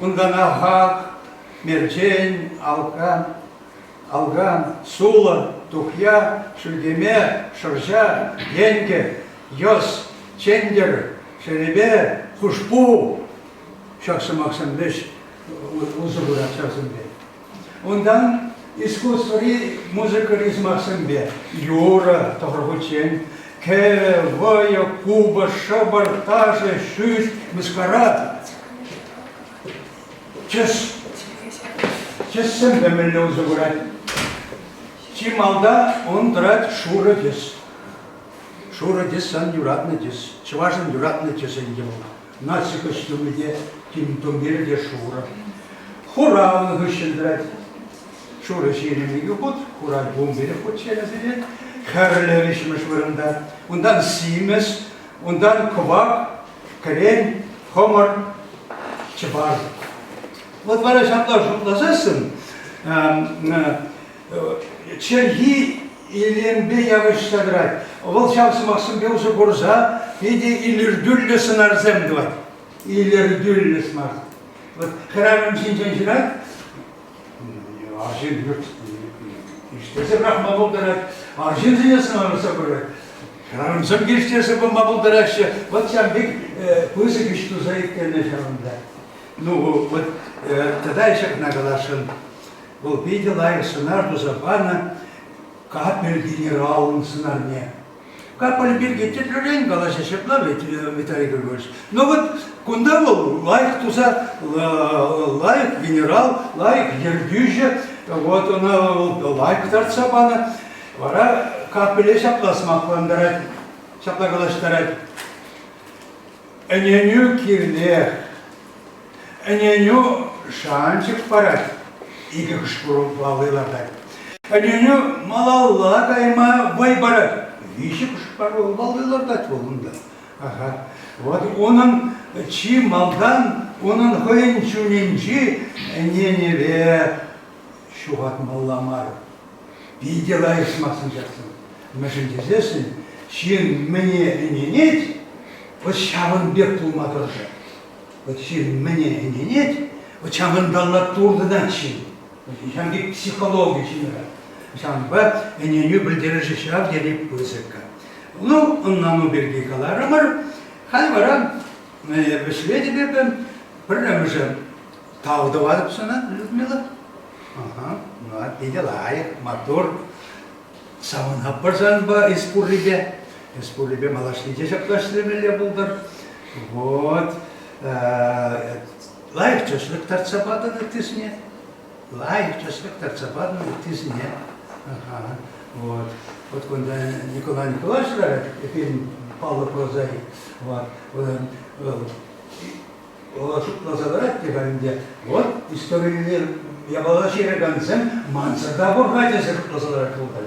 Ондан ағақ, мерчен, алган, сула, тухья, шульгеме, шыржа, енге, йос, чендер, шеребе, хушпу. Шақсы мақсын беш ұзы бұрат шақсын бе. Ондан искусство музыка ризмақсын бе. Юра, тоғырғычен, кеве, вая, куба, шабар, таже, шүз, мыскарат. Чессен бемелі ұзы бұрат. Чималда он драть шура дес. Шура дес сан юратны дес. Чывашын юратны дес енде бол. Насы костюмеде, тимтомберде шура. Хура он гыщен драть. Şurada şiirimi yokut, kural bombeli kut şeylesiyle, kırlevişmiş vırında. Ondan simes, ondan kıvak, kren, homor, çıbar. Вот вара шапла шупласасын, черги иленбе явыштадырат. Ол шапсымақсын беузы көрса, беде илердүллі сынарзем дуат. Илердүллі смарт. Вот храмым синчен жират, аржин юрт, иштесе бірақ мабылдырат, аржин зіне сынарыса көрат. Храмым сын кештесі бұл мабылдыракшы, вот сам бек пызы кешту заиктеріне шамында. Ну, вот тогда еще наглашен. Был видел сценарию Забана, капель генералом сценарне. Капель биргетет люлень галаша шеплавит Виталий Григорьевич. Но вот куда был лайк туза, лайк генерал, лайк ердюжа, вот он лайк Тарцабана. Вара капеле шапласмак вандарать, шаплагалаштарать. Эненю кирнех. Эненю шанчик парать, и как шкуру балылардай. Эненю малалла кайма вайбарат, вишик шкуру балылардай волында. Ага. Вот onun çi maldan, onun hoyin çunenci, эненеве şuhat mallamar. Видела их смасынчасын. Мәшін дезесін, шин мне эненет, вот шавын бек пулматыржа. Вот шин мне эненет, вот шавын далла турдыдан шин. Шамги психология шинера. Шамба эненю білдережі шав дереп көзікка. Ну, оннану берге каларымыр. Хай барам, бішіледі бепім, біріміжі тауды вадып сына, Людмила. Ага, ну, пиде лайық, мотор. Сауынап барсан ба, Испурлибе. Испурлибе малашлиде шаплаштырмеле бұлдар. Вот. Лайық чөшлік тарцападыны тізіне. Лайық чөшлік тарцападыны тізіне. Ага, вот. Вот когда Николай Николаевич фильм Павла Прозаи, вот, шуплазаларат дегенде, вот, история я была шерегансем, мансарда бургатесе шуплазаларат булган.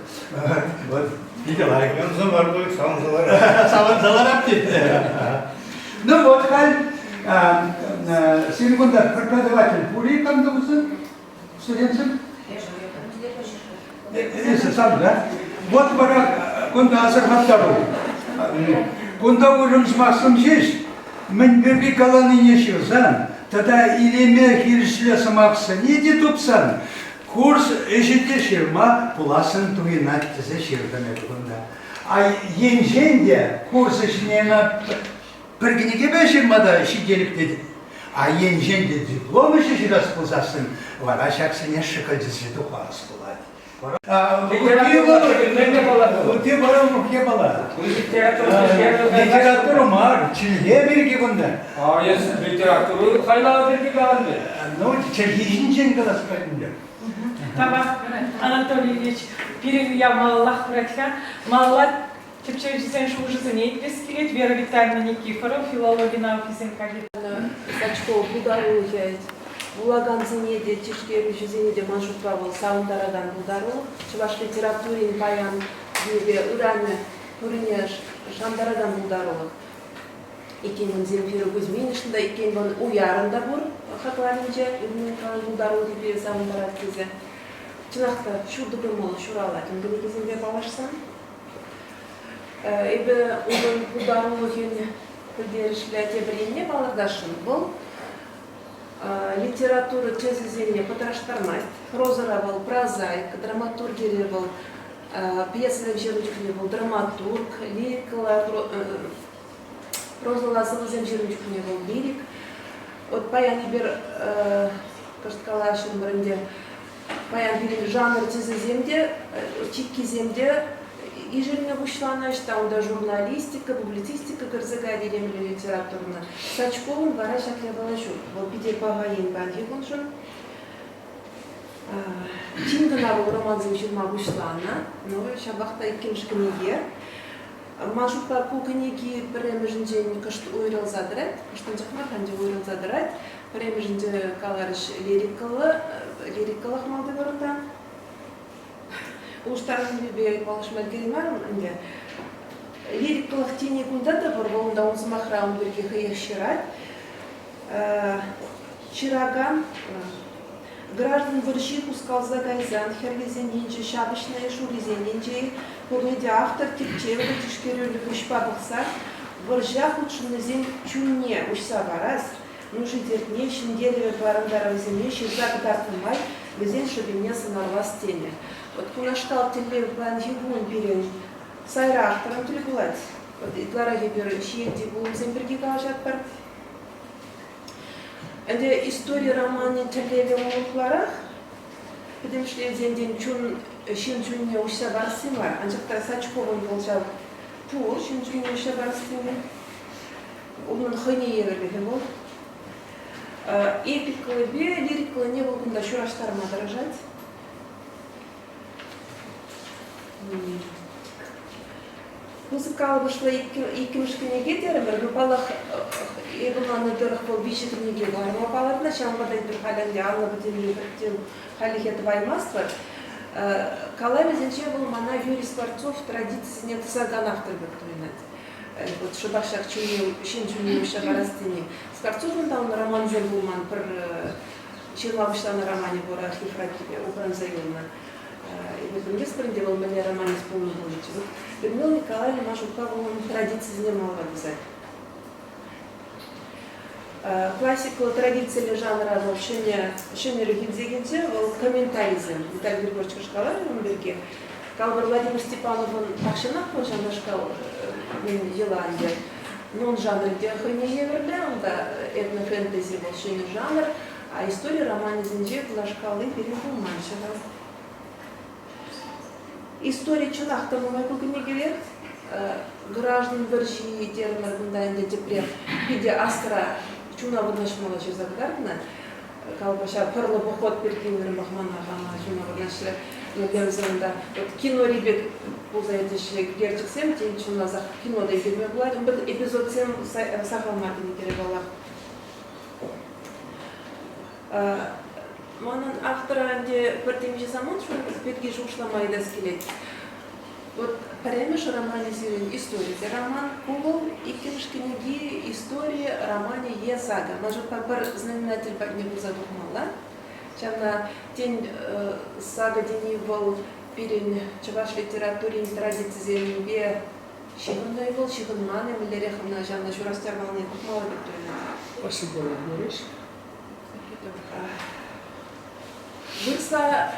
Вот, Николай, он замордует саванзаларат дейді. Ну вот, халь, секунда, преподаватель Пули кандымызын, студентсің? Сам, да? Вот бара, кунда азырхаттару. Кунда урымыз мақсым жеш, мен берге каланы ешірсан, тада илеме хирішлесі мақсы неде тұпсан, курс ешеде шерма, пуласын туйына тізе шердіме бұғында. А енженде курс ішінена біргінеге бә шермада шиделік деді. А енженде диплом шешірас пулсасын, вара шақсыне шықылдысы тұқас болады. Өте бара мұхе бала. Литература мар, чилге берге бұнда. Литературу қайла берге қаланды. Ну, чилгежін жеңгілас қайтынды. Тамақ, Анатолий Ильич, я малаллах братья, малаллат, тепче жесен шуғжызын етпес келет, Вера Витальевна Никифоров, филология науки кабинет. Сачков будару жайт. Булаган зинеде, тишкеру жүзенеде маншутка бол, сауындарадан будару. Чуваш литературин паян, бебе, ураны, турине шандарадан будару. Икенін Земфира Кузьминишында, икенін уярында бұр, хақларынже, үрмен қалан будару деп сауындарат кезе. Чынақта, шурды көмол, шуралатын, күні кезінде балашсан. Эбі, ұлын будару кені білдерішләте біріне балырдашын бұл. Литература чезіземне потраштармайт, прозора был прозаик, драматургия был, пьеса жеручкне был драматург, лирикала, прозала сылызем жеручкне был лирик. Вот паян ибер, кашткалашын бірінде, паян билик жанр чезіземде, чикки земде, ежеліне бұшлана, онда журналистика, публицистика, кірзіға делемлі литературна. Сачковын бара шакле балашу. Бұл биде бағайын бәнге бұншын. Чингіна бұл романзым жүрма бұшлана. Шабақта иккенш книге. Маншутпа бұл книги премежінде кашт ойрал задырат. Каштан жақма қанде ойрал задырат. Премежінде каларыш лирикалық малды бұрында. Улуштарын бебе балышмат геримарым инде. Лирикалық тени күнда да бар, болында онсы махраун берге хыях шират. Чираган граждан вырши пускалза гайзан, херлизен енже шабышная шуризен енже, көрнеде автор тепчеві тишкерелі күшпа бұқса, выржа худшынызен чүнне ұшса бараз, нужы дертне шинделеве барандаров земле шизак дартынмай, везен шубине сынарва стене. Вот кунашкал телеве план хигун берен сайра автором телебулать. Вот и глараги берен шиеди булым земберги калашат бар. Энде история романы телеве мулукларах, потому что день чун шин чунне ушса барсыма, анчакта Сачковын болчал пур шин чунне ушса барсыма. Onun хыне егерлеге бол. Эпикалы бе, лирикалы не был кунда шураштарыма дорожать. Музыкалы бышла икимшкинеге дерімір, бұпалық ебыланы дұрық бол бейшікінеге барма баладына, шамбадай бір халінде алла бітемге бірттен халихеті баймаствы. Калай безенче был мана Юрий Скворцов традициясіне тысаган автор бір тойнады. Вот шыбашақ чуне, шин чуне ұша барастыне. Скворцовын да он роман зен болман, бір черлавыштаны романе бор архив ракибе, убран заелна. И вот он беспорядке был мне роман исполнил будет. Людмила Николаевна нашу каву традиции занимала обязательно. Классика традиции жанра шенер гидзегенте комментаризм. Виталий Григорьевич Кашкалай в Берге. Калбар Владимир Степанов он пахшина позже нашкал Еланде. Но он жанр где хрени еверле, он да этнофэнтези был шенер жанр, а история романа Зинджи Плашкалы перевел мальчика. История чынақта мұнай көкіне келер, граждан вырши термір бұндайында депрем, пиде астра чуна вырнашмала жезагдардына, калбаша пырлы бұхот бергенлер махмана ғама чуна вырнашлы нөгемзімді. Кино ребек бұлзайдышы герчіксем, тен чуна зақ кинода егерме болады, бір эпизод сем сақалмардың керек олақ. Манан автора где партийный самон, что петки жушламай доскелет. Вот прямо что романе зелень история. Роман Кубл и книжки истории романе Е сага. Может папар знаменатель не был задумала. Чем на день сага день был перед чуваш литературе традиции зелень Шиханной был Шиханманы миллерехом на жан на журастервалне мало битвена. Спасибо, говоришь. Вырса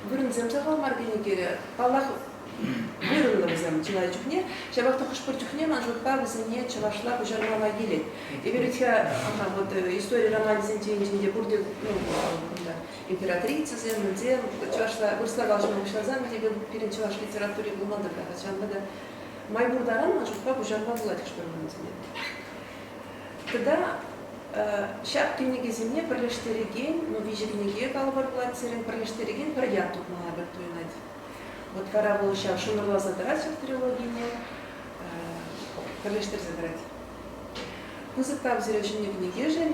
вырынзем сағал маргене кере, Аллах вырынлымзем чылайчукне, шабақта құшпыр чукне, манжутпа візіне чывашла бұжармала келет. И беретке, вот история романизм тенчінде бұрды императрица земде, чывашла, вырсла галжымын ұшлазан, где перед чываш литературе бұлмады, қачанбада май бұрдаран манжутпа бұжарма болады құшпырмынзіне. Тогда шапки негізіне бірлештереген, но вижерінеге қалбар платсерін бірлештереген бір яд тұтмала бір тойнады. Вот пора было сейчас шумырла задырать в трилогине, бірлештер задырать. Музыка взіречені книге жен,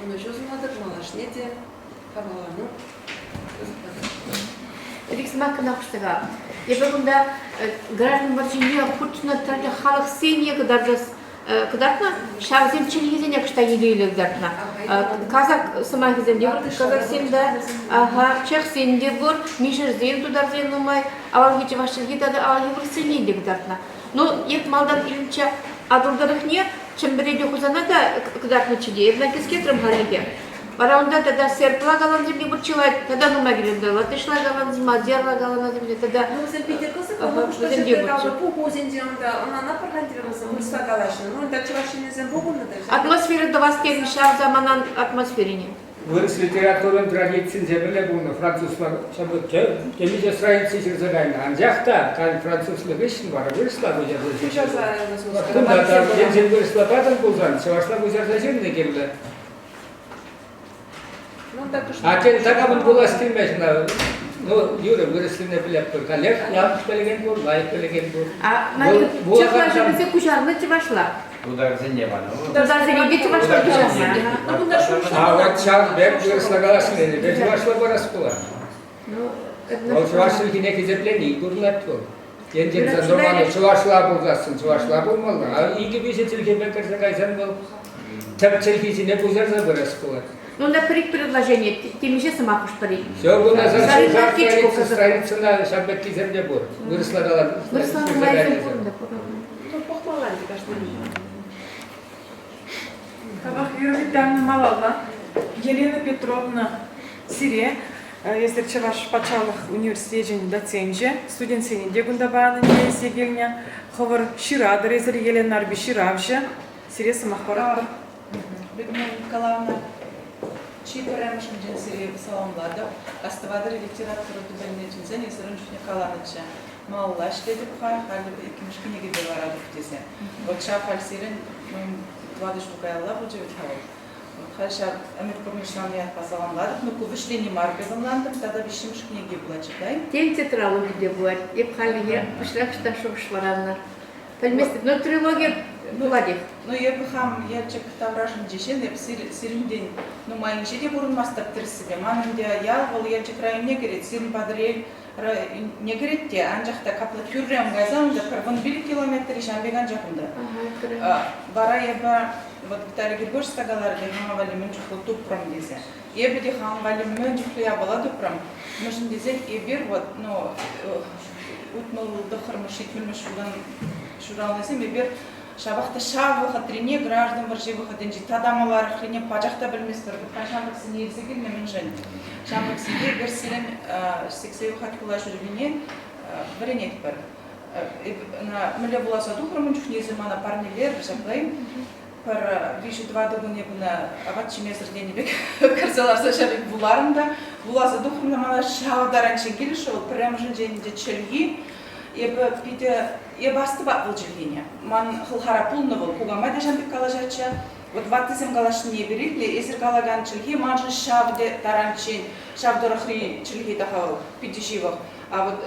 оны жозынадыр, малашнеде, кабалану. Риксмак нақыштыға. Ебі бұнда граждан баржинге құтшына тұрды халық сенге қыдаржас кыдатна шавзем челизене кышта елейлі кыдатна. Казак сымай кыземде бар, казак семда, чех сенде бар, мишер зен тудар зен умай, авал гече вашыл гитады авал гебір сененде кыдатна. Но ек малдан илінче адылдарых не, чем береде хузана да кыдатна чиде, евна кескетрым халиге. Бараунда тогда серпла галан земле бір человек, тогда нума гелемде, латышла галан зима, дерла галан земле, тогда Өзен Петеркасы, потому что жертвы калбы пуху зендеонда, она напархантировался, мырса галашына, но это чувашины зен богуна даже. атмосфера до вас келin шар заманан атмосферине. Вырыс литературын традициясын земле бұны французлар, кемеде страницы жерзагайна. Анжақта, кәл французлық үшін бар, вырысла бұл жерде. Сейчас за Күнда ензен вырысла бадын бұлзан, чавашла бұл жерде жерде келді. Акен такабын буластын мәшіна, юры вырыслыны білеп қой. Кәлек япыш білген бұл, лайық білген бұл. Чехла жібізе күжарны чевашла. Удар зенебаны. Удар зенеге чевашла күжарны. А вот чал бәк вырысла қаласын еді, бәк чавашла барас бұла. Ну, Ол чувашчыл кине кезеплени гурлат бол. Енден нормально чувашла болгасын, чувашла болмалы. А иге бише тилге бекерсе кайсан бол. Теп тилгисине бузарса бирас болот. Ну, на предложение, ты мне сама хочешь парить. Все bu nazar страницына шаббат кеземде бор. Вырысладалар. Ну, похвалали каждый день. Кабах Вера Викторовна Малала, Елена Петровна Сире, если чаваш почалах университет доценже, студент сени дегундабаны не сегельня, ховар Шира, дорезали Елена Арби Ширавже, Сире самохварат. Людмила Николаевна, чипарем шумден Сире саламлады, аставадыр литература düzenli için Esrarın Николаевича. Маллаш dedi bu hali ikmişkine gibi varadık dese. O çapal Sirin Владыш Букайла будет хавал. Хорошо, мы помнишь, я посылал ладно, но вышли не маркетом ландом, тогда вещим книги было читай. Тем тетралогия где бывает, и пхали пошла что шваранна. Вместе, но трилогия была где. Ну я бы хам, я чек тавражен дешен, я сирин день, ну мои инжиди бурун мастер себе, манен я вол я чек район не говорит, сирин подрел не говорит те, анжахта капла кюррем газам, да вон били километры шамбеган жахунда. Бара я бы вот Виталий Григорьевич сказала, что я мама вали меньше хлоп тупром дизе. Я бы дихам вали меньше хлея была тупром. Нужно дизель и бир вот, но утнул дохар машит мимо шурал на земле бир шабахта шаву хатрине граждан варши выходен жи тадамалар хрине пажахта bilmezler. Şambak seni izlegil ne menjen. Şambak seni bir silen seksey hakula şurvine birenet bir. На миле була садухром чухне зимана парнилер жаплай пар више 2 догоне буна аватчи месрдени бек кырзалар сашарик буларында була садухром мана шаударан чегил шол прям жинженде челги ебе пите ебасты ба бул челгене ман хылхара пулны бул кугама дежамбек калажача вот ваттысым галашне берикле эсер калаган челги манжы шавде таранчин шавдорахри челги тахал пидишивах а вот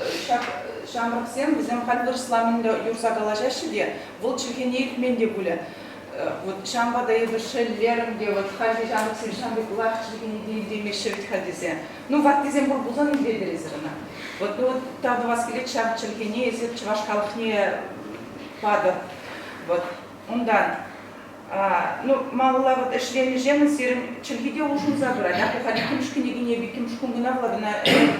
Шамраксен, bizim haldır İslam'ın yursa kalacak diye, bu çirkini ilkmen de böyle. Вот Шамбада я бешеллером де вот халди Шамраксен Шамбек лах çirkini değil demişevit hadise. Ну вот дизем бұл бұзан илбедерезіріна. Вот тавды васкелет шам çirkini ezip чывашкалықне пады. Вот ondan. Ну, малла вот эшлени жемн сирим чилгиде ушун забрать. А хали кимшкини гине би кимшкун гына владна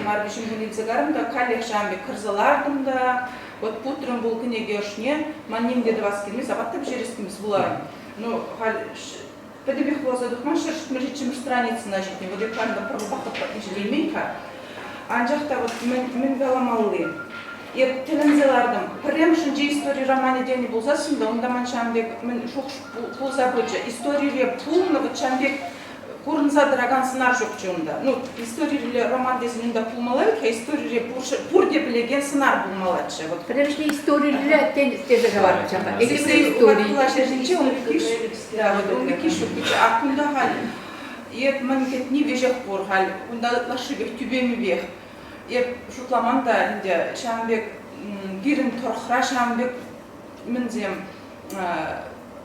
марбишим гине загарым да калех шамбе кырзалардым да. Вот путрым бул книге ошне манним деди васкелмес, а баттап жерескимес буларым. Ну, хал педебих влаза духман шершт межичим страницы нажитни. Вот я канда пробахат ижлемейка. Анжахта вот мен галамалли. Я телевизордам. Прям шунче история романе дени болса сында, онда ман Шамбек мен шоқ болса бөтче. История пулны вот Шамбек курнса драган сынар жоқ жонда. Ну, история роман десінде пулмалай, ка история пурде билеген сынар булмалатчы. Вот Прежде история те договаривать. Эти истории. Он киш, да, вот он киш, а кунда хали. Я манкет не вежех пор хали, кунда лашибех тюбеми вех. Я шутламан да инде Шамбек гирин торхра Шамбек минзем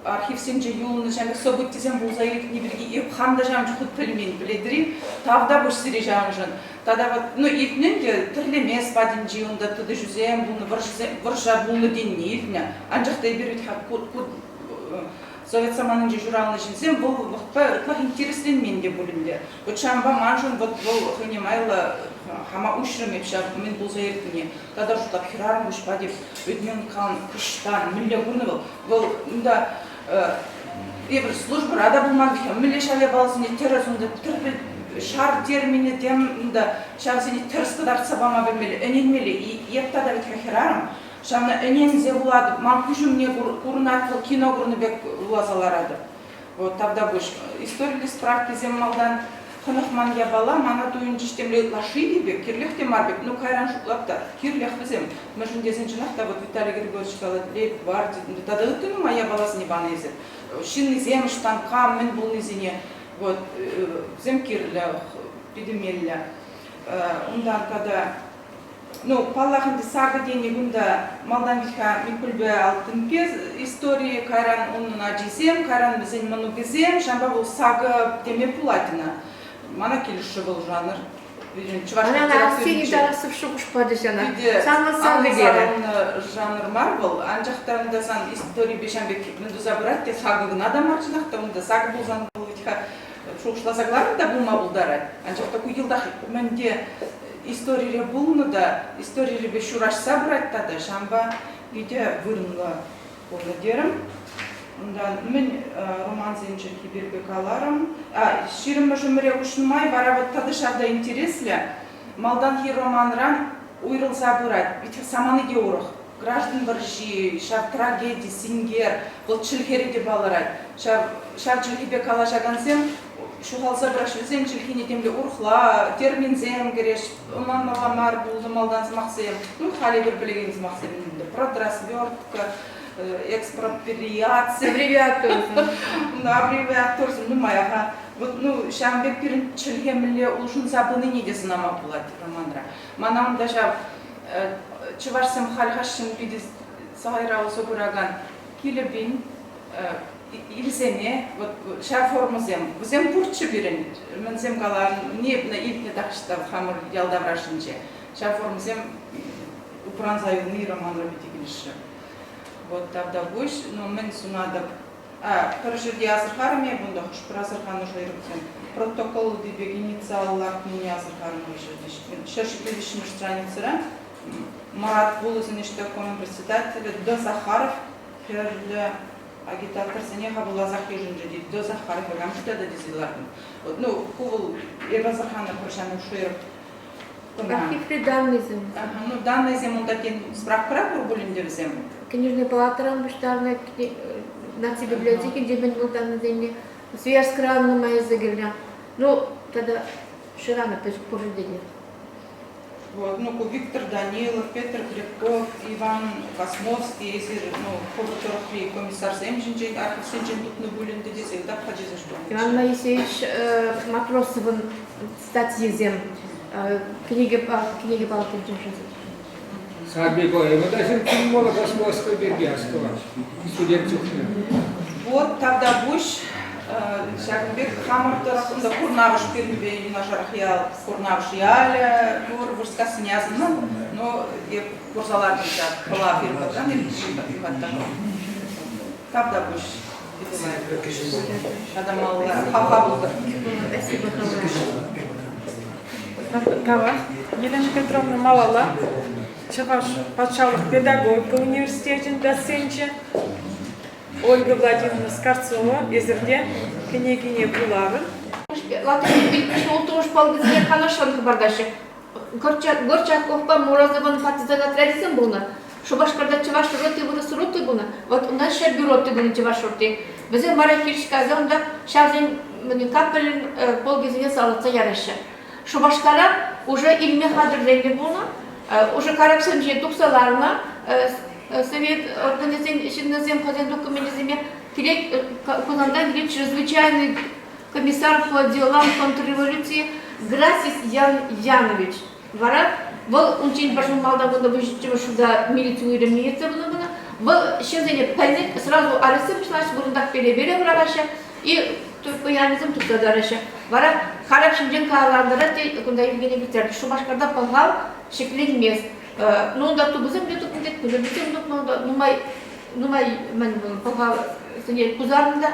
архив сенже юлны Шамбек событ десем булзайрик не билги еп ханда Шамбек худ пельмен биледри тавда буш сири Шамжын тада вот ну итнен де тирлемес падин жиунда туды жүзем булны выржа булны денне итне анжактай берит хак Совет саманын журналны жинсем бұл вақытпа ытлах интересленмен де бөлімде. Вот Шамба манжын вот бұл хыне майла хама ушрым епша мен бұл заертіне. Тада жұтлап хирарым бұшпа деп өдмен қалын күштан мүлле бұрны бұл. Бұл мұнда ебір службы рада болман дүйім. Мүлле шале балысыне террасында түрпіл шар термini дем мұнда шавсыне тірсті сабама білмелі, өнелмелі. Ептада бітка хирарым. Шамна энензе булады, ман күшімне курнатыл кино курныбек улазаларады. Вот тогда буш история справки земмалдан хынықман я бала, мана туйын жиштемле лашиди бек, кирлех те марбек, ну кайран шутлапта, кирлех бізем. Мәжін десен жинақта, вот Виталий Григорьевич сказал, лейт бар, тогда ыттыны моя баласы не баны езет. Шинный зем, штанкам, мен бұл незине, вот зем кирлех, пидемелле. Ондан когда ну, паллахынды сага дени гунда малдан виха микульбе алтын кез истории кайран онын ажизем, кайран бізен мұны гізем, шамба бұл сага деме пулатина. Мана келіші бұл жанр. чуваш Она литературный синий тарасып шугуш падышана. Биде Самый гера. жанр Марвел, анчахтарында сан история бешенбек мынду забрать те сагы надо марчынакта унда сагы булзан булытха шугушласагларында булма булдары. Анчахта куйылда менде история булны да история бе шурашса братта да шамба биде вырынга болду дерим. Унда мен роман зенчер кибербек аларым. Ширим жумре ушнмай бара вот тадышарда интересле. Малдан хи романран уйрыл забырать. Ведь саманы геурах. Граждан варжи, шав трагедии, сингер, вот чилхери де баларать. Шав чилхибе калашагансем, шухал забраш везем чилхини демле урхла, термин зем гереш, уман маламар булды малдан смахсем. Ну хали bir билеген смахсем. Продрасвертка, экспроприация. Аббревиатура. Аббревиатура, ну моя. Вот, ну, шамбек пирин чилхемле улшун забыны не деснама булат романра. Манам даже чувашсем хальхашин бидис сайрау собураган килебин илсене вот ша формузем. Бузем бурчу бирин. Мензем калан не на илтне такшта хамыр ялдаврашинче. Ша формузем упранзаюны романра битигилиши. Вот тогда буш, но мен сунада Короче, я Азархарами, бунда хуш про Азархан уже ирксен. Протокол дебег инициаллар меня Азархарами уже здесь. Шерши предыдущей странице, Марат Булузин, что такое председатель, до Захаров, перля агитатор Санеха была захижен жди, до Захаров, а что это дизелар. Ну, кул и Азархана прошану шир. Архив данные зем. Ну, данные зем он такие справка про булиндер зем. Книжный палатрам бештарная на библиотеке, где мы был там на земле, связь кран на моей загребля. Ну, тогда ширана позже день. Вот, ну, Виктор Данилов, Петр Гребков, Иван Космовский, ну, который комиссар Земчинчик, архив Сенчин тут на булин дедисе, так ходи за что. Иван Моисеевич Матросовын статьи зем, книги по Алтынчиншин. Сагбекоева, даже Тимура Космовского Бергянского, студент Чухня. Вот тогда Буш, Шагбек Хамар Тарахунда, Курнавыш Пирнбе, Юнашарах Ял, Курнавыш Яля, Курвышка Снязна, но я курсала была фирма, да, не когда Буш? Когда мало хапабуда. Спасибо, Кава, Елена Петровна Малала, Чаваш Пачалых педагогика университетин доценче, Ольга Владимировна Скорцова, Езерде, княгиня Булавы. Латвия билmiş olduğumuz palgızıya kanaşan bardakçı. Горчаковка, Морозован, партизан отрядисем было. Что башкарда чеваш роты вырос роты было. Вот у нас ще бюроты были чеваш роты. Безе Маракирич казал, да, сейчас мне капель полгизия салатца ярыша. Что башкара уже илме хадрление было. Уже караксен же туксаларна совет организации зем хозяин документизме керек куландан керек чрезвычайный комиссар по делам контрреволюции Грасис Янович. Вара был очень большой малдабуда выжить сюда милицию или милиция был сейчас пойдет сразу арестом началась бурундак перебере врагаша и только янизм тут задараша. Вара харакшин ден каландара те куда Евгений Викторович шумашкарда погал шекленмес. Ну да ту бузем лету кудет кудетим нумай мен погал сенер кузарында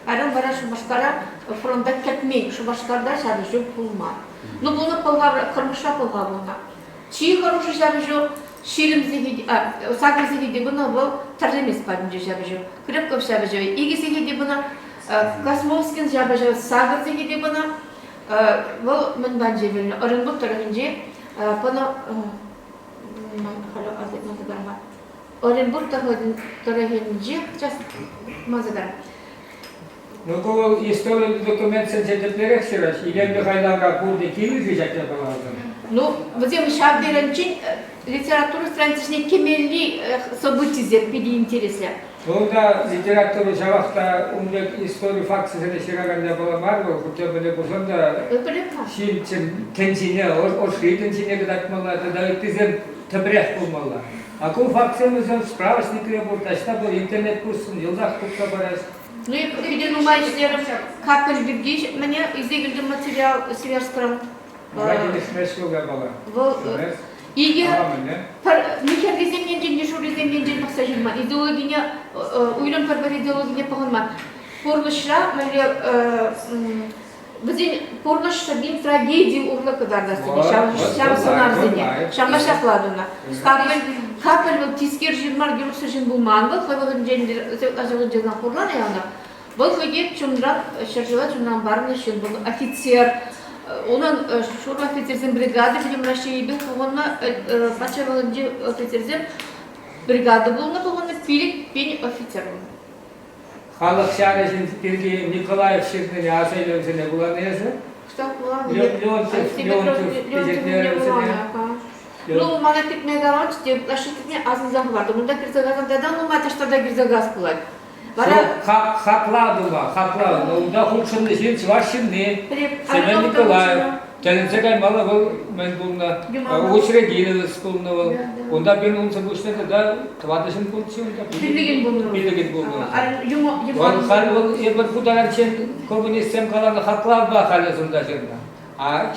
арам вара шумашкара фронта кетмей шумашкарда шабыжу пулма. Ну буны погал кырмыша погал буна. Чи хороший шабыжу ширим зиги сагы зиги буна был таржемес падинже шабыжу. Крепков шабыжу иги зиги буна Космовский шабыжу сагы зиги буна был мен банжевель Оренбург тарахинже пана Оренбург тарахинже сейчас мазадар. Ну, коли історію документ сенситивних сираш, і як Михайловка буде кілі життя балазом. Ну, вот я шабдеренчин литература страницами кемелли события переинтересля. Ну да, литературу жавахта умдек историю факты сенсираганда баламарго, хотя бы не бузанда. Шилчин тенсине, ошри тенсине гдакмала, тогда тизем табрех булмала. А кол фактсемизем справочникре бурташта был интернет курсын жылдах тупка барас. Ну и видел умайшлером капель бегиш, мне изыграли материал северском. esmeşkoga bala. Вол иге Tamam ne? Михер десемнен жен, нешур десемнен жен бақса жүрман. Идеология, уйлам парбар идеология пағынман. Порнышра, мәле, бізден порнышра бин трагедия урлы кыдардасыне, шамсынарзыне, шамға шақладына. Стағымен капел бұл тискер жирмар геруксы жин бұлманғы, қойғығын жендер, ажығы жезан қорлан аяғына. Бұл қойгет чундран, шаржыла чундран барыны шын, бұл офицер, onun şurada ofiserzen brigada bilim raşeyi bil koğunna paçavalınca ofiserzen brigada bulunma koğunna pilik beni ofiser bulunma. Халық шарышын бірге Николаев шердіне асайларысыне бұланайсы? Что было? Леонтьев, безектерісіне. Ну, мана типне гарант, те лашитне азын заңы барды. Мұнда кірзагазан дадан, ну, маташтада кірзагаз бұлай. Хаклады ма, хаклады. Онда құлшынды сен Чвашинны, Семен Николаев. Kendinize kaymalı bu, ben bununla uçra giyiniz bununla bu. Onda ben onun sabuşlarda da tavadışın konuşuyorum da. Birligin bunu. Birligin bunu. Yumak. Hal bu bir kudalar için komünistem kalan haklar var halesinde şimdi.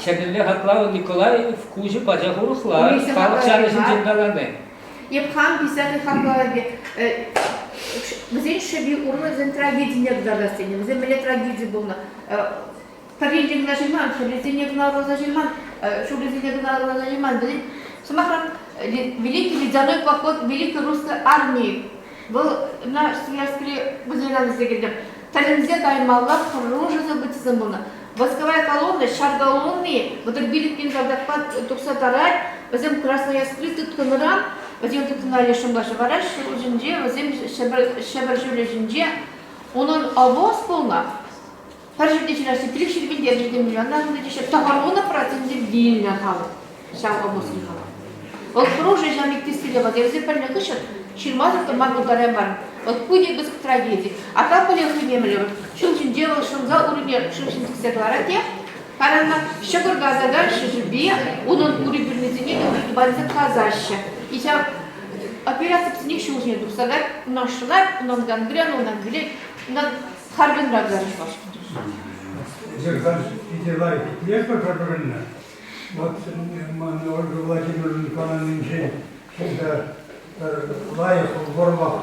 Şenille haklar Nikolay Kuji Bacakuruklar, halk çalışın cindalarında. Yapkan pisatı haklar bir. Bizim şu bir urun tragediye giderdasını. Bizim böyle tragedi bununla. Парижден нажиман, шулезине гнал зажиман, шулезине гнал зажиман. Самахран великий ледяной поход великой русской армии был на Свияжские бузелянцы. Талинзе каймаллар хорошо забытизм было. Восковая колонна, шар колонны, вот били пин задакпат туксатарай, возем красная скрыты тканыран, возем тканали шумбаша вараш, шуржинже, возем шабар шуржинже, onun обоз полна. Паржевдечилерси 3 миллионов дешев. Товарона проценте вильня хала. Шам обосын хала. Ол проже жамик тестили воды. Взе пальня кышат. Ширмазов то магу дарембар. Вот пуди без трагедии. А та полехи немлево. Шумчин делал шумза уруне шумчин тексекларате. Паранна щекор газадан шижибе. Унон ури бирнезине ури бальза казаще. И ся операция псиник шумшин дурсагар. Нашла, унон гангрен, унон грек. Унон харбин рагзарыш баш. Питерлайки лепо пробрынна. Вот Ольга Владимировна Николаевна şimdi layık vurmak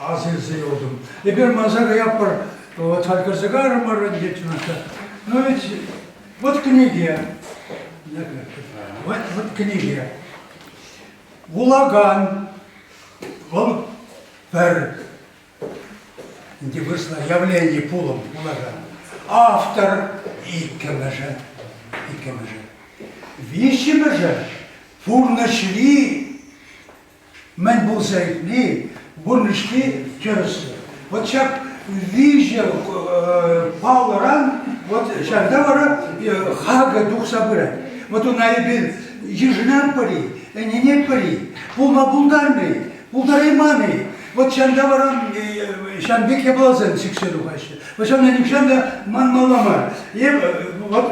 azizliği oldum. Bir manzara yapar, o talkazıgar mı geçmekte. Но ведь вот книги, вот книги. Улаган, он пер вышло явление пулом улаган. Автор икемеже. Вещемеже фурнашли, мен был зайкли, бурнашли через. Вот сейчас видел Павлоран, вот сейчас давара хага дух собрать. Вот он наибил ежнам пари, не пари, пулма булдарный, булдариманы. Вот şandavaran, şambek yapılazın çıkışları başta. Вот şanda nikşanda manmalamar. Вот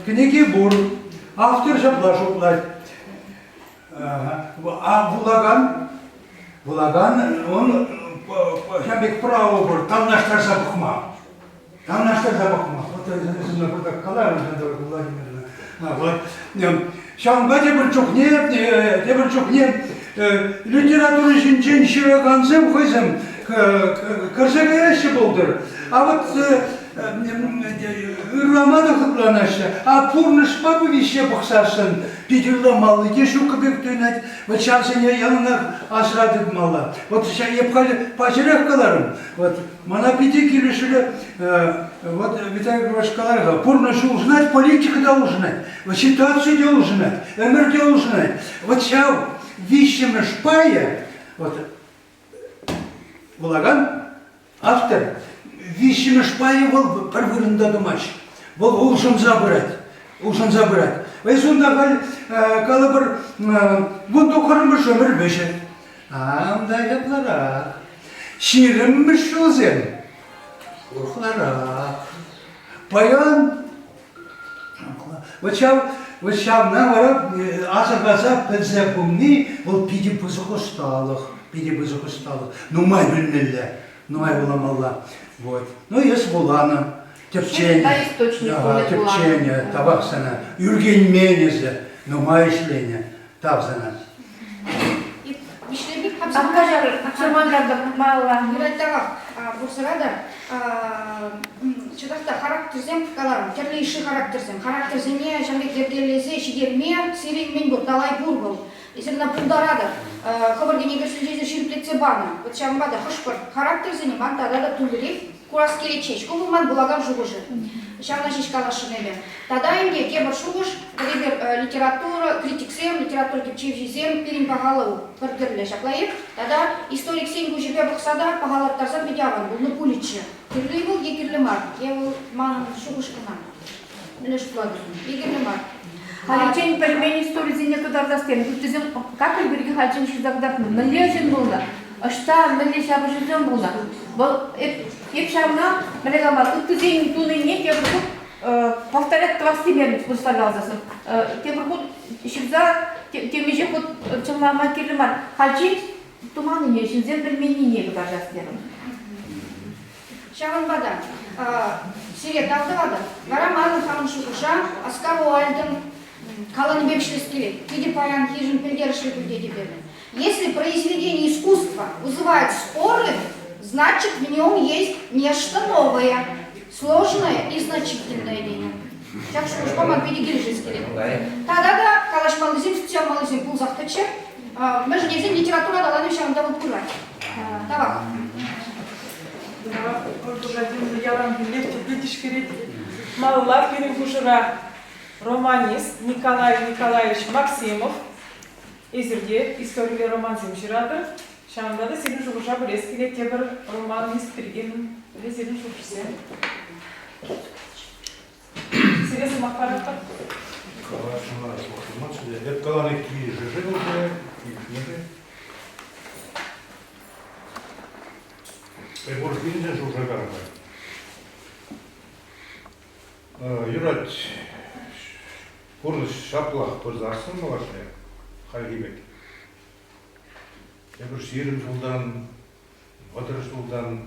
книги бур, автор şaplaşıplar. А Булаган, он şambek право бур, там наштар запахма. Вот это burada kalar Владимировна. Вот. Şamba çok ne, литература için şiraganzım koysam kırşakaya buldur. А вот ırlamadı kıplanaşı. А пурныш бабы вище бақсасын. Пидюрламалы, дешу кыбек түйнәт. Вот şansın yanına asradık mala. Вот сейчас епкали пачеревкаларым. Вот мана пиди киришили вот витаю башкаларга. Пурныш узнать, политика да узнать. Вот ситуацию да узнать, эмир да узнать. Вот сейчас вещами шпая, вот Булаган, автор, вещами шпая был первый домаш, был ужин забрать. Вайсунда калабр, вот докорым шамыр бешет. Анда ятлара, ширим мишузен, ухлара, паян. Вот сейчас на вора аза пенсия вот пиди бузукосталых. Ну май биннелле, ну май буламалла. Вот. Ну есть булана. Тепчение. Да, источник Ага, будет тепчение, табак sana. Ürgen menezi, numa işleyene, tab sana. Ишлебек Аккажар, чамандарды мала. Юраттага бул сырада чудакта характерзем каларым, терле иши характерзене шамбек ерделесе шигерме сирин бул далай бургул. Исерна пулдарады. Хабаргене герсүзезе ширплетсе баны. Вот шамбада хышпыр характерзене мантада да тулырик. Курас келечеш, кубулман булаган жугужы. Шамна шишкалашынеле. Тада инде кебір шугуш, кедегер литература, критиксем, литература кепчевжизем, пирин пағалау біргірле шаплайып. Тада историк сен көжебе бұқсада пағалаттарсан бедяван, бұл нұпуличі. Кірлі бұл, егірлі мар. Кевіл ман шугуш кына. Міне шуплады. Егірлі мар. Халичен пельмени сторизине кадардастен. Күттізім, как бірге халичен шыздағдақны. Належен болды. Ашта, належ абыжызен болды. Бұл, еп шамна, мелегамар, күттізен туныне кебір повторять вас примерно представлялся. Кебір худ шивза, темеже худ чылмама керлімар. Халичен туманыне, шынзен пельмени не кадардастен. Шаванбада, сирет алдывады. Вара мазын хамын шугуша, аскар уальдын каланы бепшлес келет. Виде паян хижин пельгерышли пульдеди берді. Если произведение искусства вызывает споры, значит в нем есть нечто новое, сложное и значительное денег. Так что уж помог педигилжи скелет. Тогда калашмалызим, стямалызим пулзахтычы. Мы же нельзя литература дала вещам да вот курать. Давай. Ялан лефти видишь керет. Маллар пирин кушара романист Николай Николаевич Максимов. Изерде история романзим жирады. Шамда да сенің жуғыша бір ескеле тебір романист бірген сенің жуғыше. Сенесі мақпаратқа? Калашына оқыматшы. Еп қаланы кейі жыжы болды, кейі Приборгинде жужа гарбай. Юрат курныш шаплах пырзарсын малашне хайгибек. Ебір 20 жылдан, 30 жылдан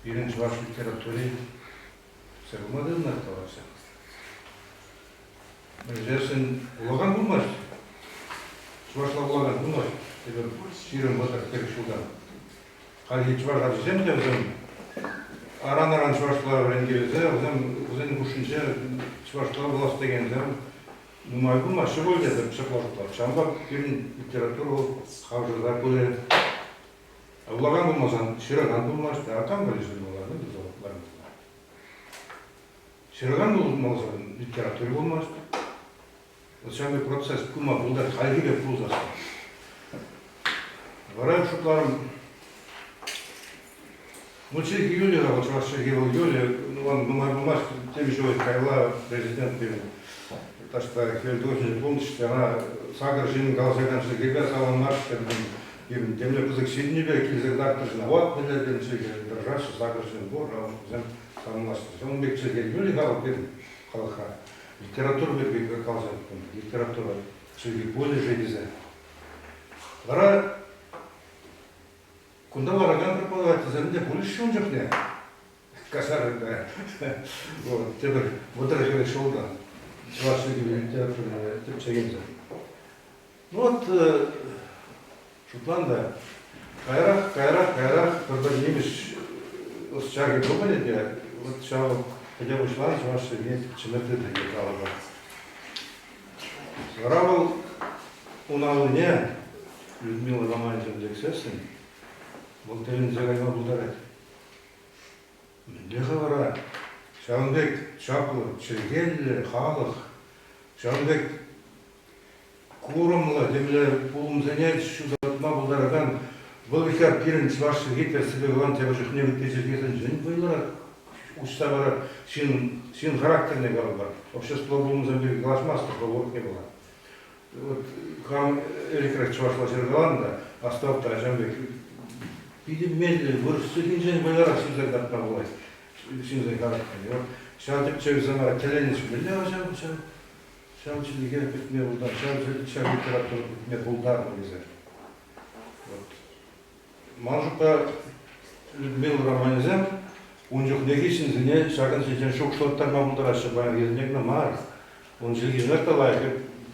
бірінші ваш литературе сәгілмады ұнатталасы. Жерсін ұлаған бұлмаш, швашла ұлаған бұлмаш, ебір 20 жылдан. Хали чвар жем де өзüm аран чваршла ренgelде өзüm кушинче чваршла власть дегенде нумай булма шыбол деп чыплаштар. Чамба фильм литературу хавжырда көре. Улаган булмасан шыраган булмаш, атам билишин булган biz олардан. Шыраган булмасан литература булмаш. Ошондой процесс кума булда хайгыга булзас. Вара шутларым Ну, человек Юлия, вот ваш Юлия, он бумаж, тем еще Кайла, президент, так что Хельдович, помните, она сагржин галзаган шагига, салам марш, демле кузык сиднебе, килзагдак тожна, вот, билерден чеге, дрожащий сагржин бор, а он зем сам наш. Он бек чеге Юлия гал, бек халха. Литература бек калзан, литература чеге более жегизе. Вара Кунда вараган преподаватель земле больше он жопне. Касар да. Вот теперь вот это шоу да. Чуваши литература тепчегензе. Вот Шотланда кайрах продолжимеш с чаги пробовали, вот чао хотя бы шла чуваши нет чемете дегала. Равал у Науне Людмила Романовна Лексесин Волтерин загайма бударат. Лехавара, Шаунбек, Шаплы, Чергель, Халах, Шаунбек, Курумла, демле пулум занять, шудатма будараган, Волвихар Пирин, Чваши, Гипер, Сибирван, Тебажих, не выписывает жень, Вайлара, Уставара, Син характерный голова. Общество пулум занять, глашмастер, повод не было. Вот, хам Эликрах Чвашла Сергаланда, остав Таджамбек, Пидим медленно, вырастет инженер байлар сюда отправлять, сюда характер. Сейчас ты человек за теленец бля, сейчас человек мне удар, сейчас литература мне удар вылезает. Вот. Может по Людмилу Романезем, Унжук негисин зіне шағын сен шоқшылықтар мабылдар ашы баян кезінек намар. Он желгизмер талай,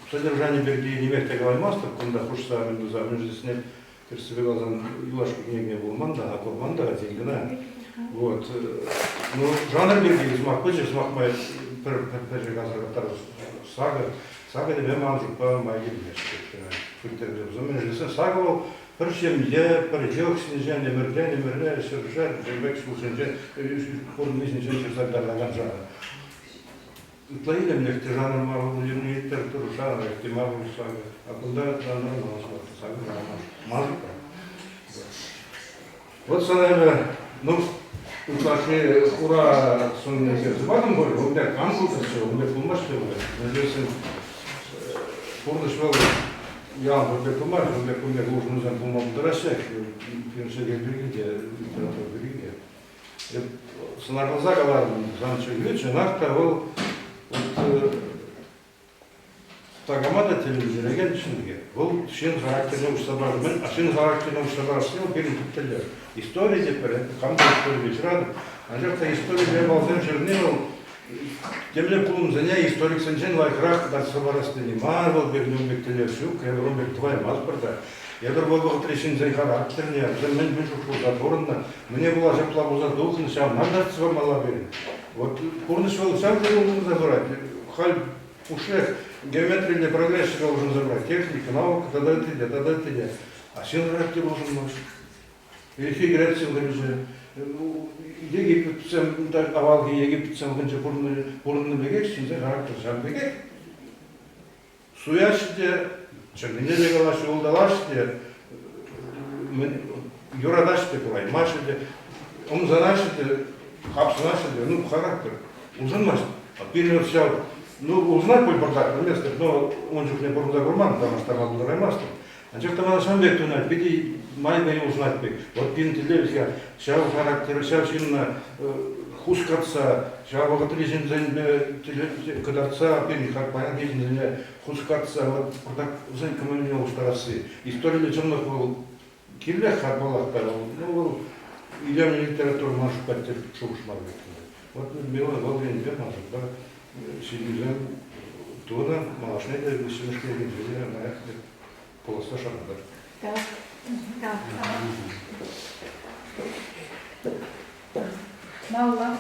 содержание берди немертек алмастыр, кunda хушса мен дуза межлисіне кірсібек алған юлашку книгіне болман да, акурман да, зелгіна. Вот. Ну, жанр берди, змақ көже, змақ май пір газырғаттар сага деп hem анжук па май келмеш. Межлисін сага ол бір шемде, бір жоқ сінжен, емірлен, шыржар, жембек шулшынжен, көрінмесін жен шырзардарлаған жағы. Тлаиле млекте жанр мағыл литтер тұру жанр, әкте мағыл сага. А кunda жанр мағыл Вот санайла, ну, утлаши ура сонный сердце. Бадым говорю, он так английский все, он так помашь что ли. Надеюсь, порношвал я он так помашь, он так помер нужно за помом доросек. Пенсия григде, литература григде. Санарла заговор, занчо вечер, нахта был Тагамада телевизорға түсінуге. Бұл шын характеріне ұштабар. Мен шын характеріне ұштабар сел берін түптілер. История деп бір, қандай история вечірадым. Анжақта история деп алзен жүріне ол темле пулым зәне историк сәнжен лайқырақ дарсы барастыны. Мар бол берін өмбектілер шук, кәбір өмбек тұвай маз бірді. Ядыр бол бұғыт решін зәй характеріне, мен шуқшылдар орынна. Мне была жапла бұза дұлқын шам, нағдарцы бамала берін. Вот курныш бол шам жүрін забрать. Халь пушех. Геометрия прогресса должен забрать, техника, наука, тогда ты. А син характер должен носить. Великий Греция уже. Египет, авалги Египет, сам гонча бурны бегек, син характер сам бегек. Суяште, чагнине бегалаште, улдалаште, юрадаште, курай, маште, умзанаште, хапсанаште, ну характер. Узанмаште. А перед все. Ну, узнать коль бардак место, но он же не бардак гурман, потому что там был раймастер. А чем там на самом деле тунать, пяти майна и узнать бы. Вот пин телевизия, шау характер, шау шинна хускатса, шау вагатризин зен кадарца, пин харпаян дизин хускатса, вот бардак зен каменил устарасы. История леченных был киллех харбалах, ну, идем литературу нашу пятер шушмар. Вот мило волвин вер нашу, да. Сидизен туда малашне де висимшке гензеле на полоста шарада. Так. Малла.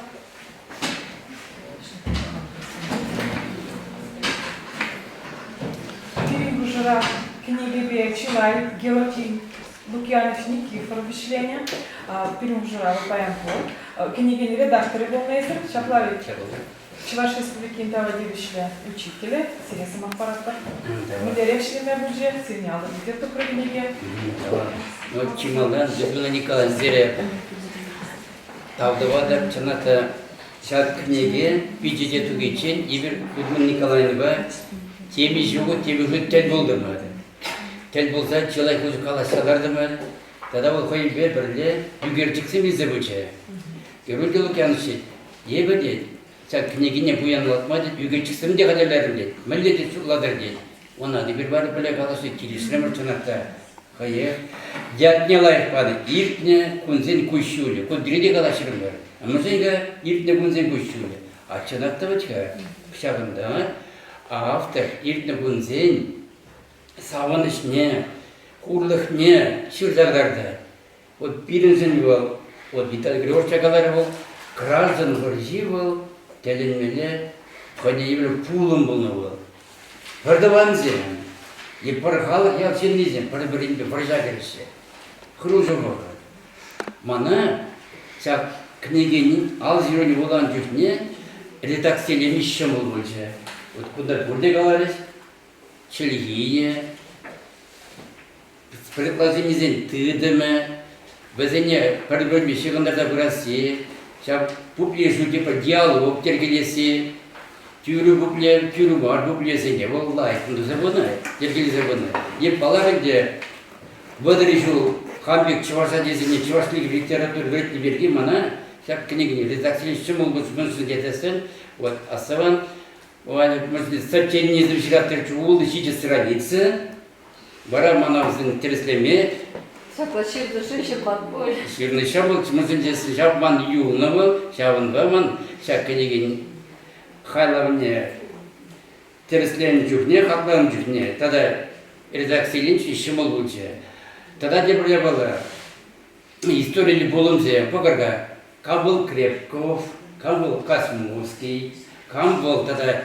Кирилл Гужера, книги Бечилай, Гелотин, Лукьянов Никифор, впечатление. Кирилл Гужера, Паянко. Книги редакторы Болмейзер, Шаплавич. Чувашской республики Интавадивичля учителя, Сиресом аппарата. Мудеревшли Мебуджи, Синяла, Гетто Кровиниге. Вот Чималдан, Людмила Николаевна Зере, Тавдавада, Чаната, Чат книги, Пичите Тугичен, Ивер Людмила Николаевна, теми живут тел болдырмады. Тел болса, человек уже каласалардымады. Тогда вот ходим берле, югертиксим изабучая. И Руди Лукьянович, ебедет. Чак княгиня буянлатмады, югертиксим де кадерлерим дед. Мілледе чукладыр дед. Она дебір бары біле қаласы келесіремір чынақта. Хае, дядне лайықпады, иртне күнзен көшшулі. Көндіреде қалашырым бар. Амызайға иртне күнзен көшшулі. А чынақта бачка, пшағында, автор иртне күнзен саванышне, курлықне, шырзағдарды. Вот пирінзен был, вот Виталий Григорьевич чакалары был, граждан ғыржи был, тәлінмелі, қойне еврі пулым болны был. Пардаванзен. И пархал я все низем, парбринбе, паржагерше. Хружу было. Мана, вся княгини, ал зерони волан дюхне, редакцияле мишем был больше. Вот куда бурды говоришь, чельгине, предложение тыдыме, везене парбринбе шигандарда брасе, вся пупли жути по диалог тергелесе, Тюрю бупле, тюрю бар бупле зене, воллай, ну забонай, тергели забонай. Е паларынде, выдрешил хамбек чувашса дезене, чувашских литературы вредни берги, мана, всяк книги, редакции, чему мусульманцы детесен, вот, асаван, может, сочинение изучать улы чьи страницы, бара мана взен тереслеме, Шапла ширды шишырман бой. Ширный шабыл, чмызынжесын шабман юлны был, шабынға ман, шаккенеген хайлавне терслен жүхне, хатлан жүхне, тада редакциялинчи шымыл булчы. Тада дебрля было история болымзе, покарга, кам был Крепков, кам был Космовский, кам был тада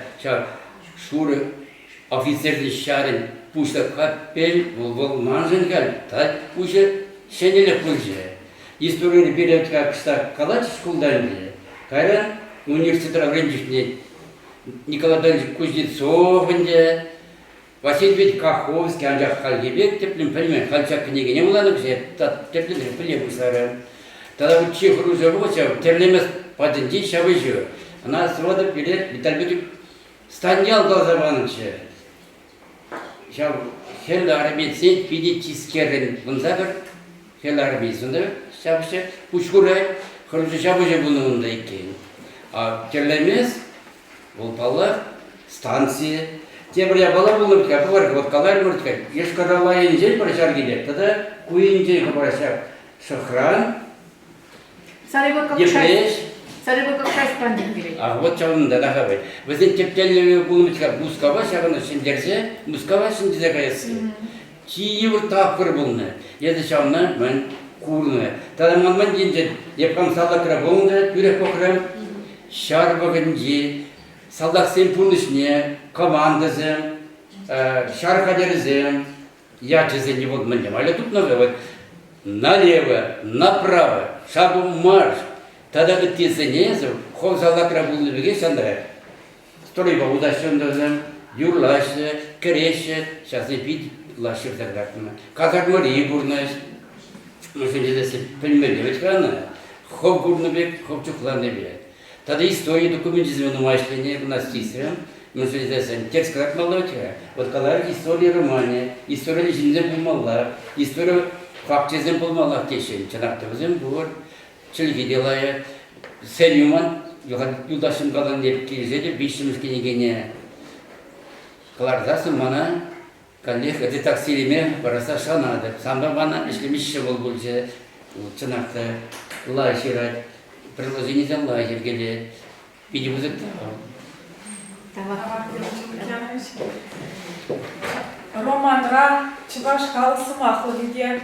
шуры офицерный шарин, пушта капель, был манженгал, тада уже шенелек булчы. История берет как ста калач школданде, кайран университет ограниченный Николай Данилович Кузнецов, Василий Каховский, Анжак Хальгебек, теплым понимаем, Хальчак книги не было, теплым теплым сарам. Тогда вот Чех Рузовича, терлемес паденди шавыжу. Она свода перед Витальбек станял глазованыча. Шав хелла армейцей пиди чискерен вынзабер, хелла армейцунда шавыша учкурай, хружу шавыжу булнында екен. А терлемес бұл паллах станция. Темір бала болып кәпір вот қалар мұртқа. Ешқаралайын жел парашар келер. Тада күйін жел парашар. Шықран, депреш. Царевы как шесть пандик берет. А вот чавында да хабай. Біздің тептелі болып Мускава шағына шындерсе, Мускава шындезе қайсы. Чиевір тапқыр болны. Еді шағына мен курны. Тада манман дейінже епқам салдақыра болынды, үрек қоқырам. Шар бағынже. Солдат всем пунышне, командазем, шаркадерзем, я же не вот мне, а тут много вот налево, направо, шагу марш. Тогда вот те занезов, ход солдат работали в Гесандре. Стройба удачендазем, юрлаше, креше, сейчас и пить лашер тогда. Казак Мария бурнаш, мы же не дали понимать, ведь хана, хоб бурнабек, хоб чухланабек. Тогда история документизма мышления у нас тисрем, мы же здесь текст как молодая. Вот когда история романе, история жизни помогла, история фактизм помогла тешен. Чанакта возем бор, челги делая, сериуман, юдашим галан лепки зеде, бишим скинегене. Клардасым мана, коллег, это так силиме, бараса шанада. Самба мана, если мище был больше, чанакта лайширать. Приложение за лагерь, где видимо Романра чуваш халысы мақлы виде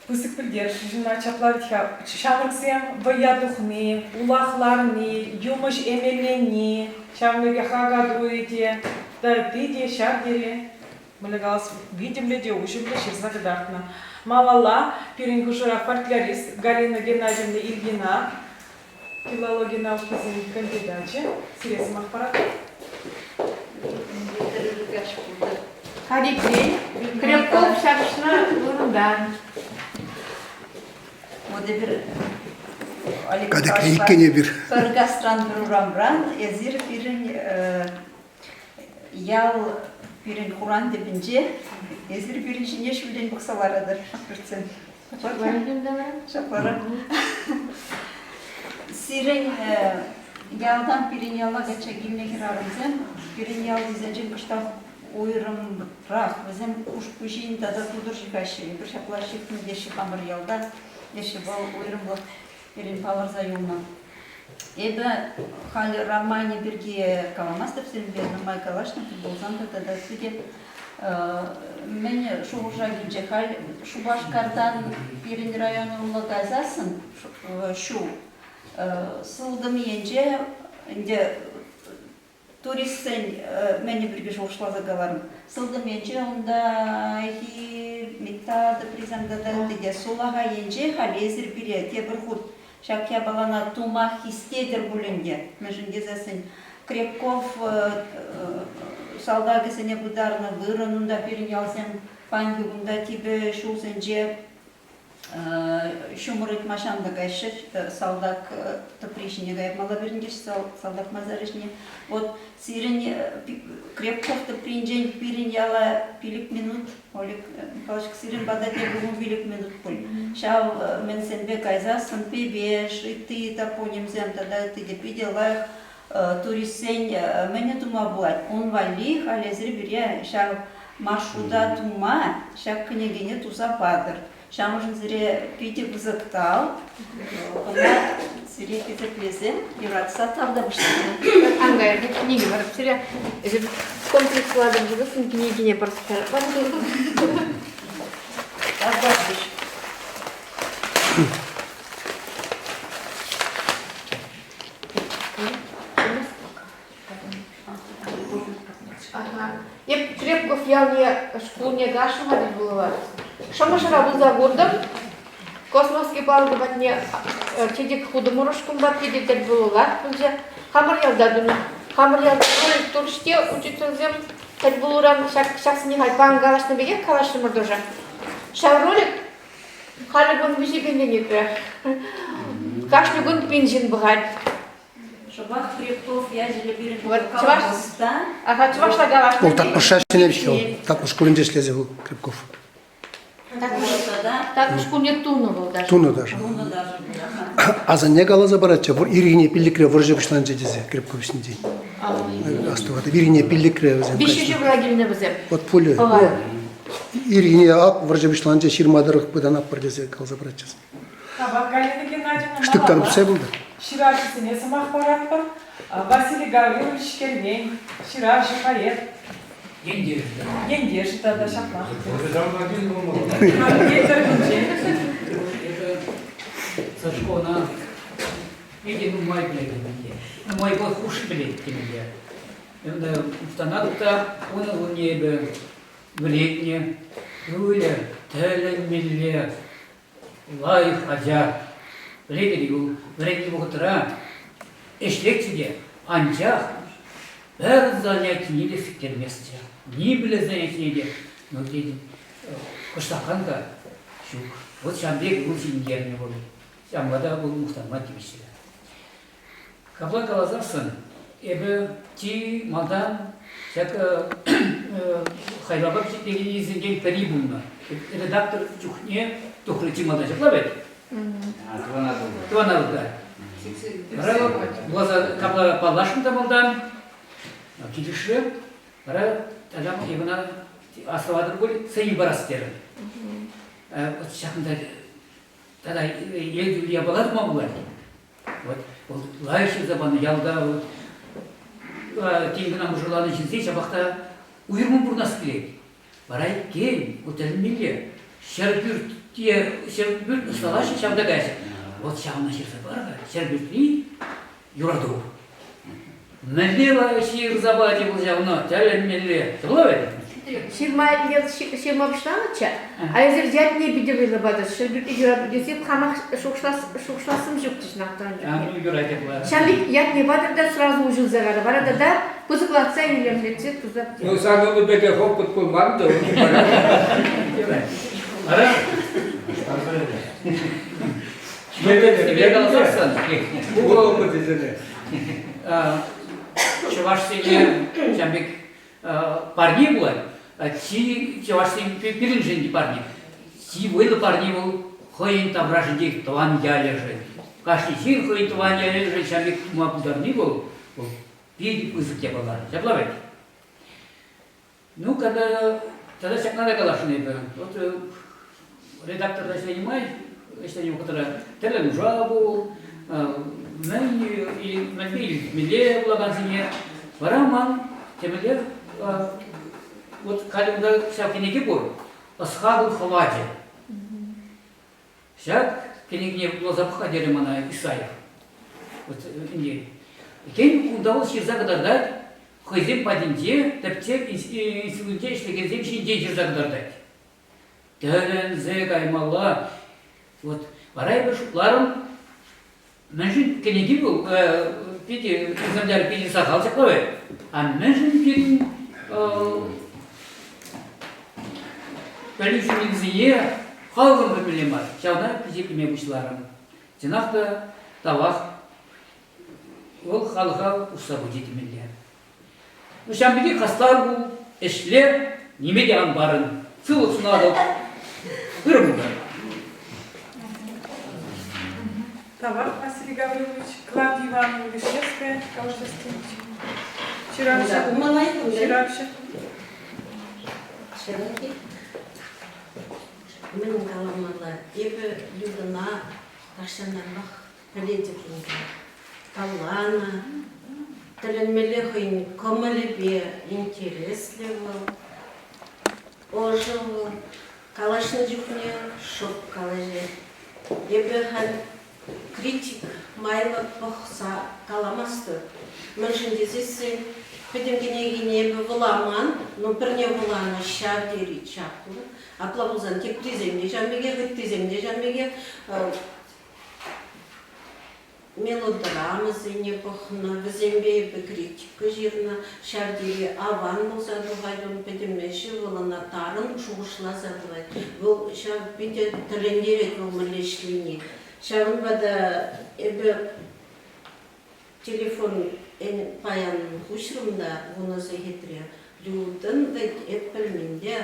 пысык білдер жина чаплавитха шамырсем ваядухни, улахларни, юмыш эмелени, шамлыге хагадуиде, да пиде, шардере. Мылыгалас видимледе, ушимле шерзагдартна. Малала, перенгушера фольклорист Галина Геннадьевна Ильина, филология науки кандидатче, средств махпарат. Харикей, Крепков шапшна вырундан. Модебир Кадыкне бир. Кыргызстан Рурамбран, Эзир Пирин Ял Пирин Куран депинче, Эзир Пирин Шине Шулден буксаларадыр. Шапара. Сирен Ялдан Пирин Ялла гача гимне кирарымзен, Пирин Ял дизенжен кыштах ойрым рах, візем уш пужин тада тудыр жикаши, бір шаплашик деші хамыр ялда, деші бал ойрым бұл Пирин паларза юлна. Эбі халі романе бірге каламастып сенбе, намай калашна болзан тада сиде мен шуғыржа гинче халі Шубашкардан Пирин районы ұлы газасын шу сылдым енже туристсен мені бірге жоғышла загаларым. Сылдым енже онда миттарды призамдады деде солаға енже халі езір біре те бір құд шакя балана тума хистедер бүлінде. Межінде зәсін Крепков салдагысыне бұдарны вырынында бірін ялсен панги бұнда тибі шулсенже шумырык машанда гайшыш салдак топришне гайып мала біріндеш салдак мазарышне. Вот сирен Крепков топринжен пирин яла пилик минут, Олег Николаевич сирен бадате бүгін пилик минут пуль. Шау мен сенбе кайзасын пебеш, и ты тапонемзем, тогда ты депиделах туристсен мене тума булать. Он вали халезір бире шау маршруда тума, шак княгине туза падыр. Şamuşun zire pidi buzaktal. Ona zire kezeplesem, yuratsa tavda başlayalım. Ангайда книги бар. Сире комплексладым жүрсүң книгине барсаң. Azlaşmış. Ага. Еп Крепков явне школне гашыма деп булар. Шамашара буза гордым. Космосский балды батне чедик худоморушкум бат кедик деп булар. Bunca хамыр ялдадым. Хамыр ялдадым. Турште учителзем так булурам шаксы не хай пангалашны беге калашны мурдожа. Шавролик халыбын бишебенденекре. Кашны гун пинжин бгать. Шабах Крепков, я желебирин Вот, чуваш? Калбуста. Ага, чувашла галашны. Ну, так пошашчине вишел. Так уж куринде слезе был Крепков. Так уж куне туну был даже. Туну даже. Bunu даже было. А за не гала забаратча, вор иригине пилликре ворже бышлан жедезе Крепковичный день. Астывады. Иригине пилликре взем. Биши влагивне взем. Вот пуле. Иригине ап ворже бышлан же ширмадырых пыдан ап бардезе гал забаратчасы. Табак Галина Геннадьевна Штыктан все было. Ширашысыне сымақ барат бар. Василий Гаврилович Кермень, Шираши поэт. Ендеш, да, шапна. Сашко, на иди ну мой блядь, мой год хуже блядь тебе. Устанавливается он у небе в летнее, руля, телемилле, лай хадя, летнего, летнего утра, эшлекте, анчах, бер занятий не дефектер месте, не были занятия не де, но где каштаканка, щук, вот шамбек был сингерный был. Ямада был мухтамат кибишля. Кабла калазарсан, эбе ти мадан, всяко хайбабак деген изеген перибуна. Редактор чухне тухрити мадан жаплавет. Туана да. Ра глаза кабла палашын тамалдан. Кидише, ра адам ибна асвадыр бол сей барастер. Вот шахында тогда я была дома была. Вот лайши забаны ялда вот тингнам желаны здесь абахта уйрмун бурнас келет. Барай кел, утелмиле, шербюрт те шербюрт сталаши шамда гайся. Вот шамна шерса барга, шербюрт ли юраду. Налево шир забади был явно, телемиле. Словит? Ширма башланыча, а езер взять не бедевый лабада, шербюрт юраду десеп хамах шукшласым жүк тишнақтан жүк. Шамик ят не бадырда сразу ужил загара, барада да пузыклатса елемлетсе тузап. Ну, сам беге хопот пулман, да он не пора. Ара? Я голосовсан. Угол подизене. Чувашсене Шамик парни было, ти чувашсене пиринженди парни. Ти выйду парни был, хоин там рождик, туан я лежит. Каждый сир хоин туан я лежит, Шамик мапударни был, пиди узык я была. Заплавать. Ну, когда тогда всяк надо галашный был. Вот редактор занимает, если не который телем жабу, и нафиль миле благанзине, вараман темеле вот когда вся книги был, асхабу хавади. Вся книги была запахадили мана Исаия. Вот Индии. И кем удалось их загадать, хозяин подинте, тепте институте, что герзем шиндей загадать. Терен зегай мала. Вот варай бешукларом. Меньше книги был, пяти экземпляр пяти сахался кровь, а меньше пяти полиция зие халгам попилемат. Чавна пяти пяти бушларам. Тинахта тавах ол халга усабудит миллия. Ну шамбиди хастар был, эшлер немеди амбарын, цилок снадал, вырубуга. Табак Василий Гаврилович, Клавдия Ивановна Вишневская, Калашевская, Чирапша. Мен каламала ебе людина ташанарлах полетикинге. Калана теленмеле хойн комалебе интересле был. Ожил калашны жукне шоп калаже. Ебе хан критик майла похса каламасты. Мен жиндезесі педемгенегине ебе вуламан, но перне вулана шавдери чаку. Аплавузан тек тиземде жанмеге, гыт тиземде жанмеге мелодрама зене похна, візембе критика жирна, шавдери аван болса дұғайдың педемеші, вулана тарын шуғышла задывай. Бұл шав биде тілендерет бұл мүлешліне. Шавын бада ебе телефон паян хушрумда вуна захитря. Людын да эппелменде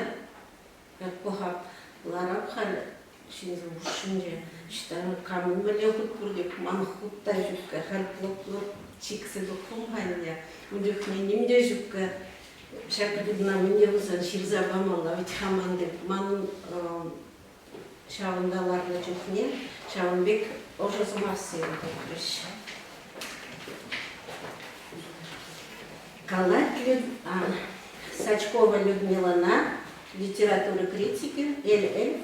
как похап ларап хал шинзу шунже штан камын беле хут бурдек ман хутта жукка хал плоп чиксы докум халья удюк менимде жукка шакырдна менде усан ширза бамала вит хаманде ман шавындаларда жукне шавынбек ожасы марсы деш Калатлю Сачкова Людмилана, литература критики, ЛЛ,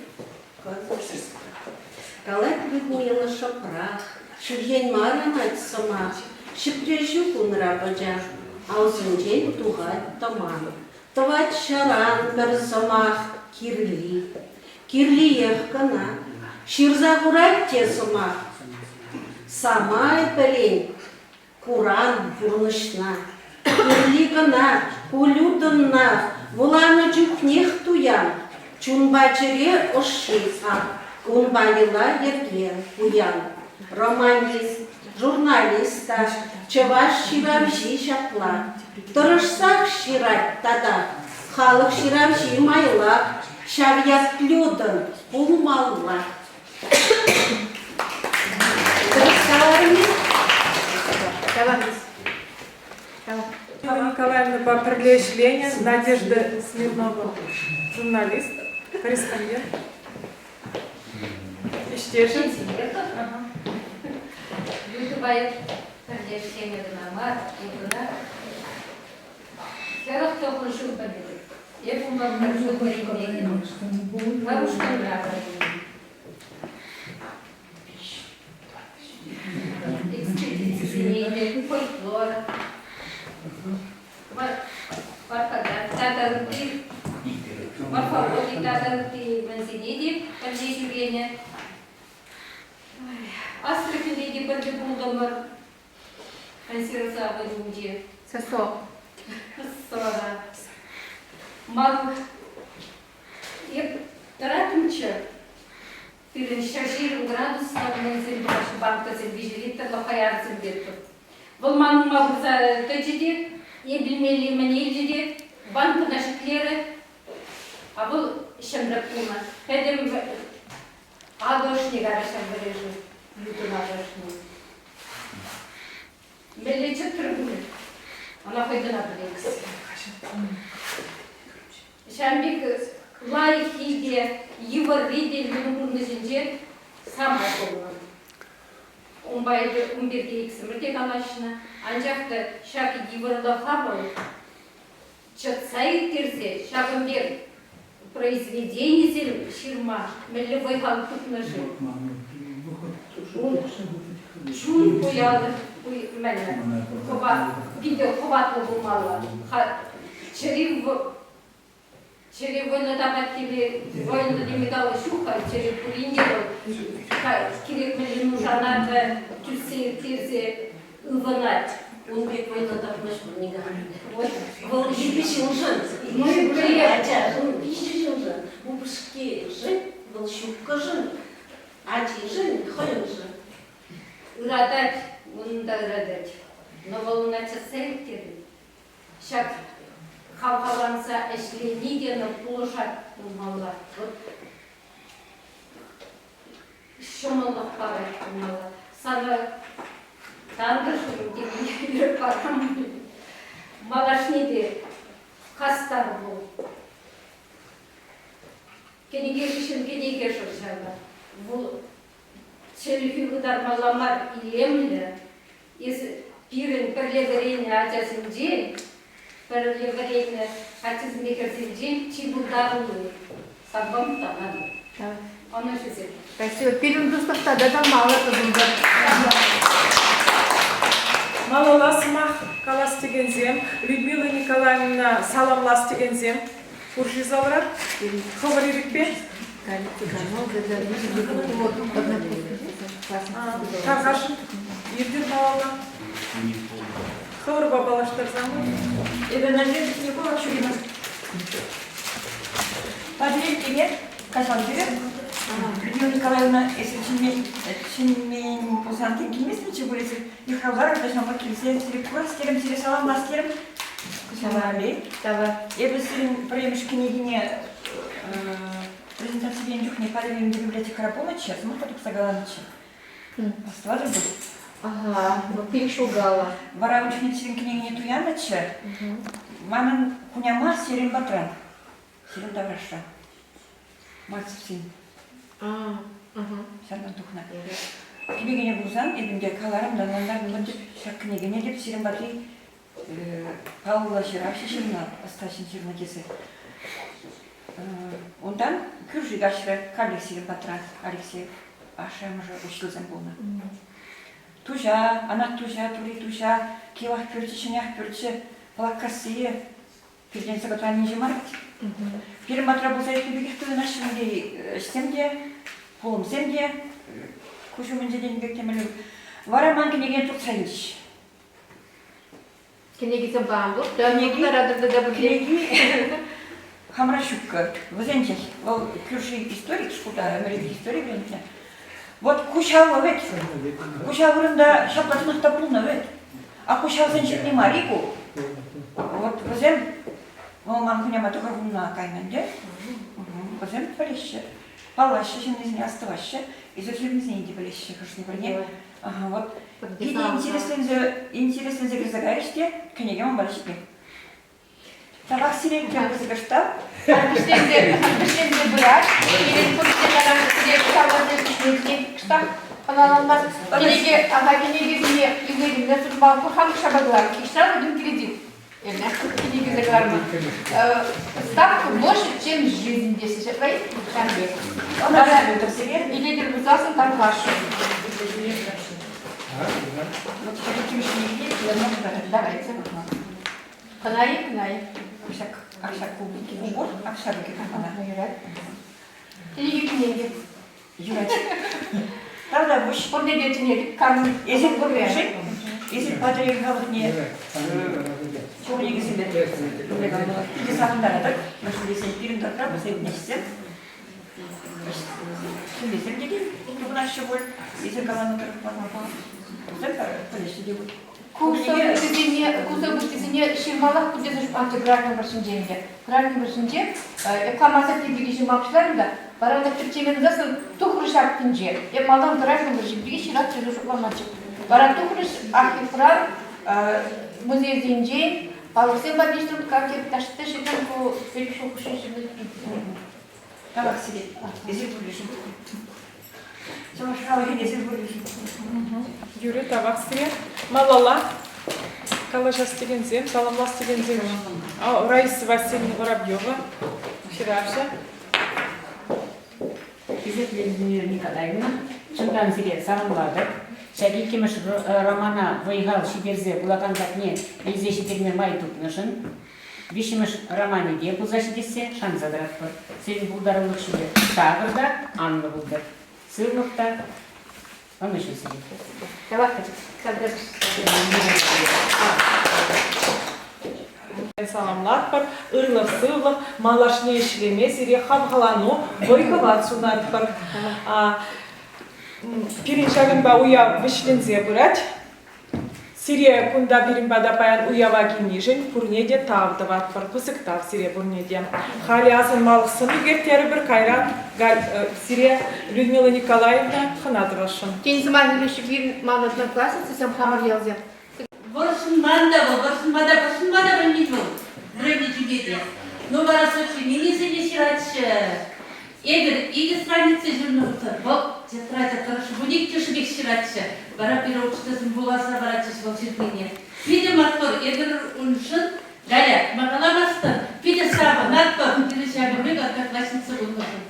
Калат Людмила Шапрах, Шевень Маранать сама, Шепрежу Кунрабаджа, Аузенджень Тугать Таман, Тавать Шаран Персамах Кирли, Кирли Ехкана, Ширзагурать Тесамах, Самай Пелень, Куран Пурнышна, Кирликана, Кулюданна, Вулана Джухнех Туян, Чунбачере Ошица, Кунбаила Ерге Уян, романист, журналиста, Чеваш Ширавжи Шапла, Торышсах Ширать Тада, Халык Ширавжи Майла, Шавьят Людан, Пулмалла. Анна Николаевна по привлечению, Надежда Смирнова, журналист, корреспондент. Иштешин. Ютубай привлечение динамат, ютуна. Серых топлый шум победит. Я думала, что говорим, нарушка нравится. Экспедиции, фольклор. Татарки, морфологии, татарки, вензелиди, подвижение. Астрофилиди, подвигулдомор, консервация люди. Сосо. Сора. Мал. Я таратымча. Перенщашир градус на вензелибаш, банка зельбижелиттер, лохаяр зельбеттер. Волман мабуза течиди. Ебилмели манилжиде, банка наши клеры, а был шандракуна. Педем адошни гарашам вырежу, люту надошни. Мелечет трубы, она пойдет на бликс. Шамбик лайхиде, ювариде, люнурны жинже, сам отдолна. Умбайды умберге иксімірде калашына, анжақты шаки дивырла хабыл, чатсайы терзе, шағымбер произведение зелім ширма, мәлі хал тұтныжы. Чун қояды, мәлі, видео қобатлы болмалы. Через войну тебе войну не металла шуха, через кулиндеру, керек мені нужанаты терзе ыванать. Он бек войну тапмаш не говорит. Вот ебеші ұжын. Мы приятель. Он ебеші ұжын. Он бішке жын, был шуққа жын. Ачи жын, хой жын. Ырадать, оны да ырадать. Но волунача сәліктерді. Шак халқаланса әшілені дені полышат болмалар. Шомылық бары болмалар. Саны тандыршырым демейді барам. Малашнеде қастар бол. Кенегешин кенегешин шала. Бұл челюхи выдармаламар илемлі. Из пирен перлегерейне атясынде, перлегерейне атясынде керсенде чибулдарулы. Сабам тамады. Оны жүзет. Спасибо. Пирин дустықта да малы қызымды. Малоласымақ калас дегензем, Людмила Николаевна саламлас дегензем, Куржиз алырат, хабар ерекпе? Тарғашын, ердер малала. Хабар бабалаштар замы. Подряд привет, Кашан привет. Людмила Николаевна, если чинмен пузанты кимесме чебурesi, их хабар должна быть кимсе стрекур, стерем салам ластерем. Кушалали. Дава. Я бы стерем проемыш княгине презентации венчух не подвинем до библиотека Рапомыча, мы потом согаланыча. Оставали бы. Ага, перешугала. Варавыч не стерем княгине Туяныча. Мамин куняма стерем батран. Стерем тавраша. Мать сын. Сардан тухна. Княгиня Гузан, эбимде каларым данандар мынчып шак княгиня деп сирен баты Паула Жиравши ширна, Асташин ширна кесі. Ондан күржі гашыры карлик сирен батран, Алексей Ашам уже училзен болна. Тужа, ана тужа, тури тужа, килах пюрчи, шинях пюрчи, плаккасые, пирден сагатуан нижи маркет. Пирен батра бузайт бибигихтуы нашымде штемде, полым земде, кушу мünзеден бектемелі. Вара ман кенеген тут сайынчиш. Кенегизем бамбур, дәмегілер адырды да бұл Кенеги Хамрашукка, вызенчеш, ол күрші историк шкуда, америкий историк рентне. Вот кушава вет, кушавырында шаплатынықта пулна вет, а кушавзенчет не марику. Вот вызен, ол ман куняма тұғырғынна кайменде, вызен палеші. Палаще, чем не оставаще, и за фильм не палеще, конечно, не. Ага, вот. Иди интересно загрызагаешься, княгам большие. Табак сирень прямо загоштал. Арбиштенде бұрат, ерен көрсетелерін сирек шабады штаб каналанмaz. Кенегезіне үйлерінде тұрмау құрхан шабадылар. Кештар өдін кредит. Кенегезеглармы. Ставка больше, чем жизнь здесь. Или дербузасын там вашу. Давайте. Канаи. Акшак кубики убор, акшаруки капана. Или книги. Юрать. Правда, буш. Он не детенек, камни. Если бурбеши, если подрегалов не чего не гасили. Иди сам так, нашли себе пирин тогда, посмотрите все. Şimdi gidin, bunlar şu bol, bize kalan tarafından güzel paylaştı diyor. Kusa bütçesine şirmalar kudüsüş antigrafik başınca. Grafik başınca, eklamasa tipi şirmakçılar da, baranda Türkçe'nin nasıl tuhruş hakkınca, maldan grafik başınca şirak çözüş olamacak. Baranda tuhruş arxivlar, muzey zince, alırsa badiştim kakip taşıtı şirken bu perişo kuşu şimdi. Tamam size, ezil buluşun. Sonra şuraya ezil buluşun. Юрий табақ сире. Малала. Калажас дегензем, саламлас дегензем. Раиса Васильевна Воробьева. Ширавша. Bizet Людмила Николаевна, шындан сире саламладық. Шәки кеміш романа Вайгал шиберзе бұлағанзақ не лезе шетерме май тұтнышын. Вишіміш романе де бұлзашы десе шанзадырақ бір. Сен бұлдарылық шүбе тағырда анны бұлдар. Сылмықта он еще сидит. Давайте, когда Саламлар бар, ырлық, сывлық, малашны ешлеме, сире хамхалану, бойкыват сунат бар. Пириншагын ба уя вишлензе бұрат. Сире кунда биринбада паян уява кенежен, пурнеде тавдыват бар, пысықтав сире пурнеде. Хали азын малықсын үгертері бір кайран, сире Людмила Николаевна хынадывашын. Кензіман үліші бір маңыздан классысы сәм хамар елзе. Борсынман да бұл, борсынма да білмейді бұл. Біреуге жүгеді. Но барасы үшін, неңесі не шыратшы. Егер иги страница журналда, бұл тетрадь хорошо, буник тишибек ширатшы, бара переводчитасын буласа барачыш бұл чиркине. Пиде мартор, егер уншын, галя, мағаламастын, пиде сабы, нартор, пиде шабы, мега, как ласница бұл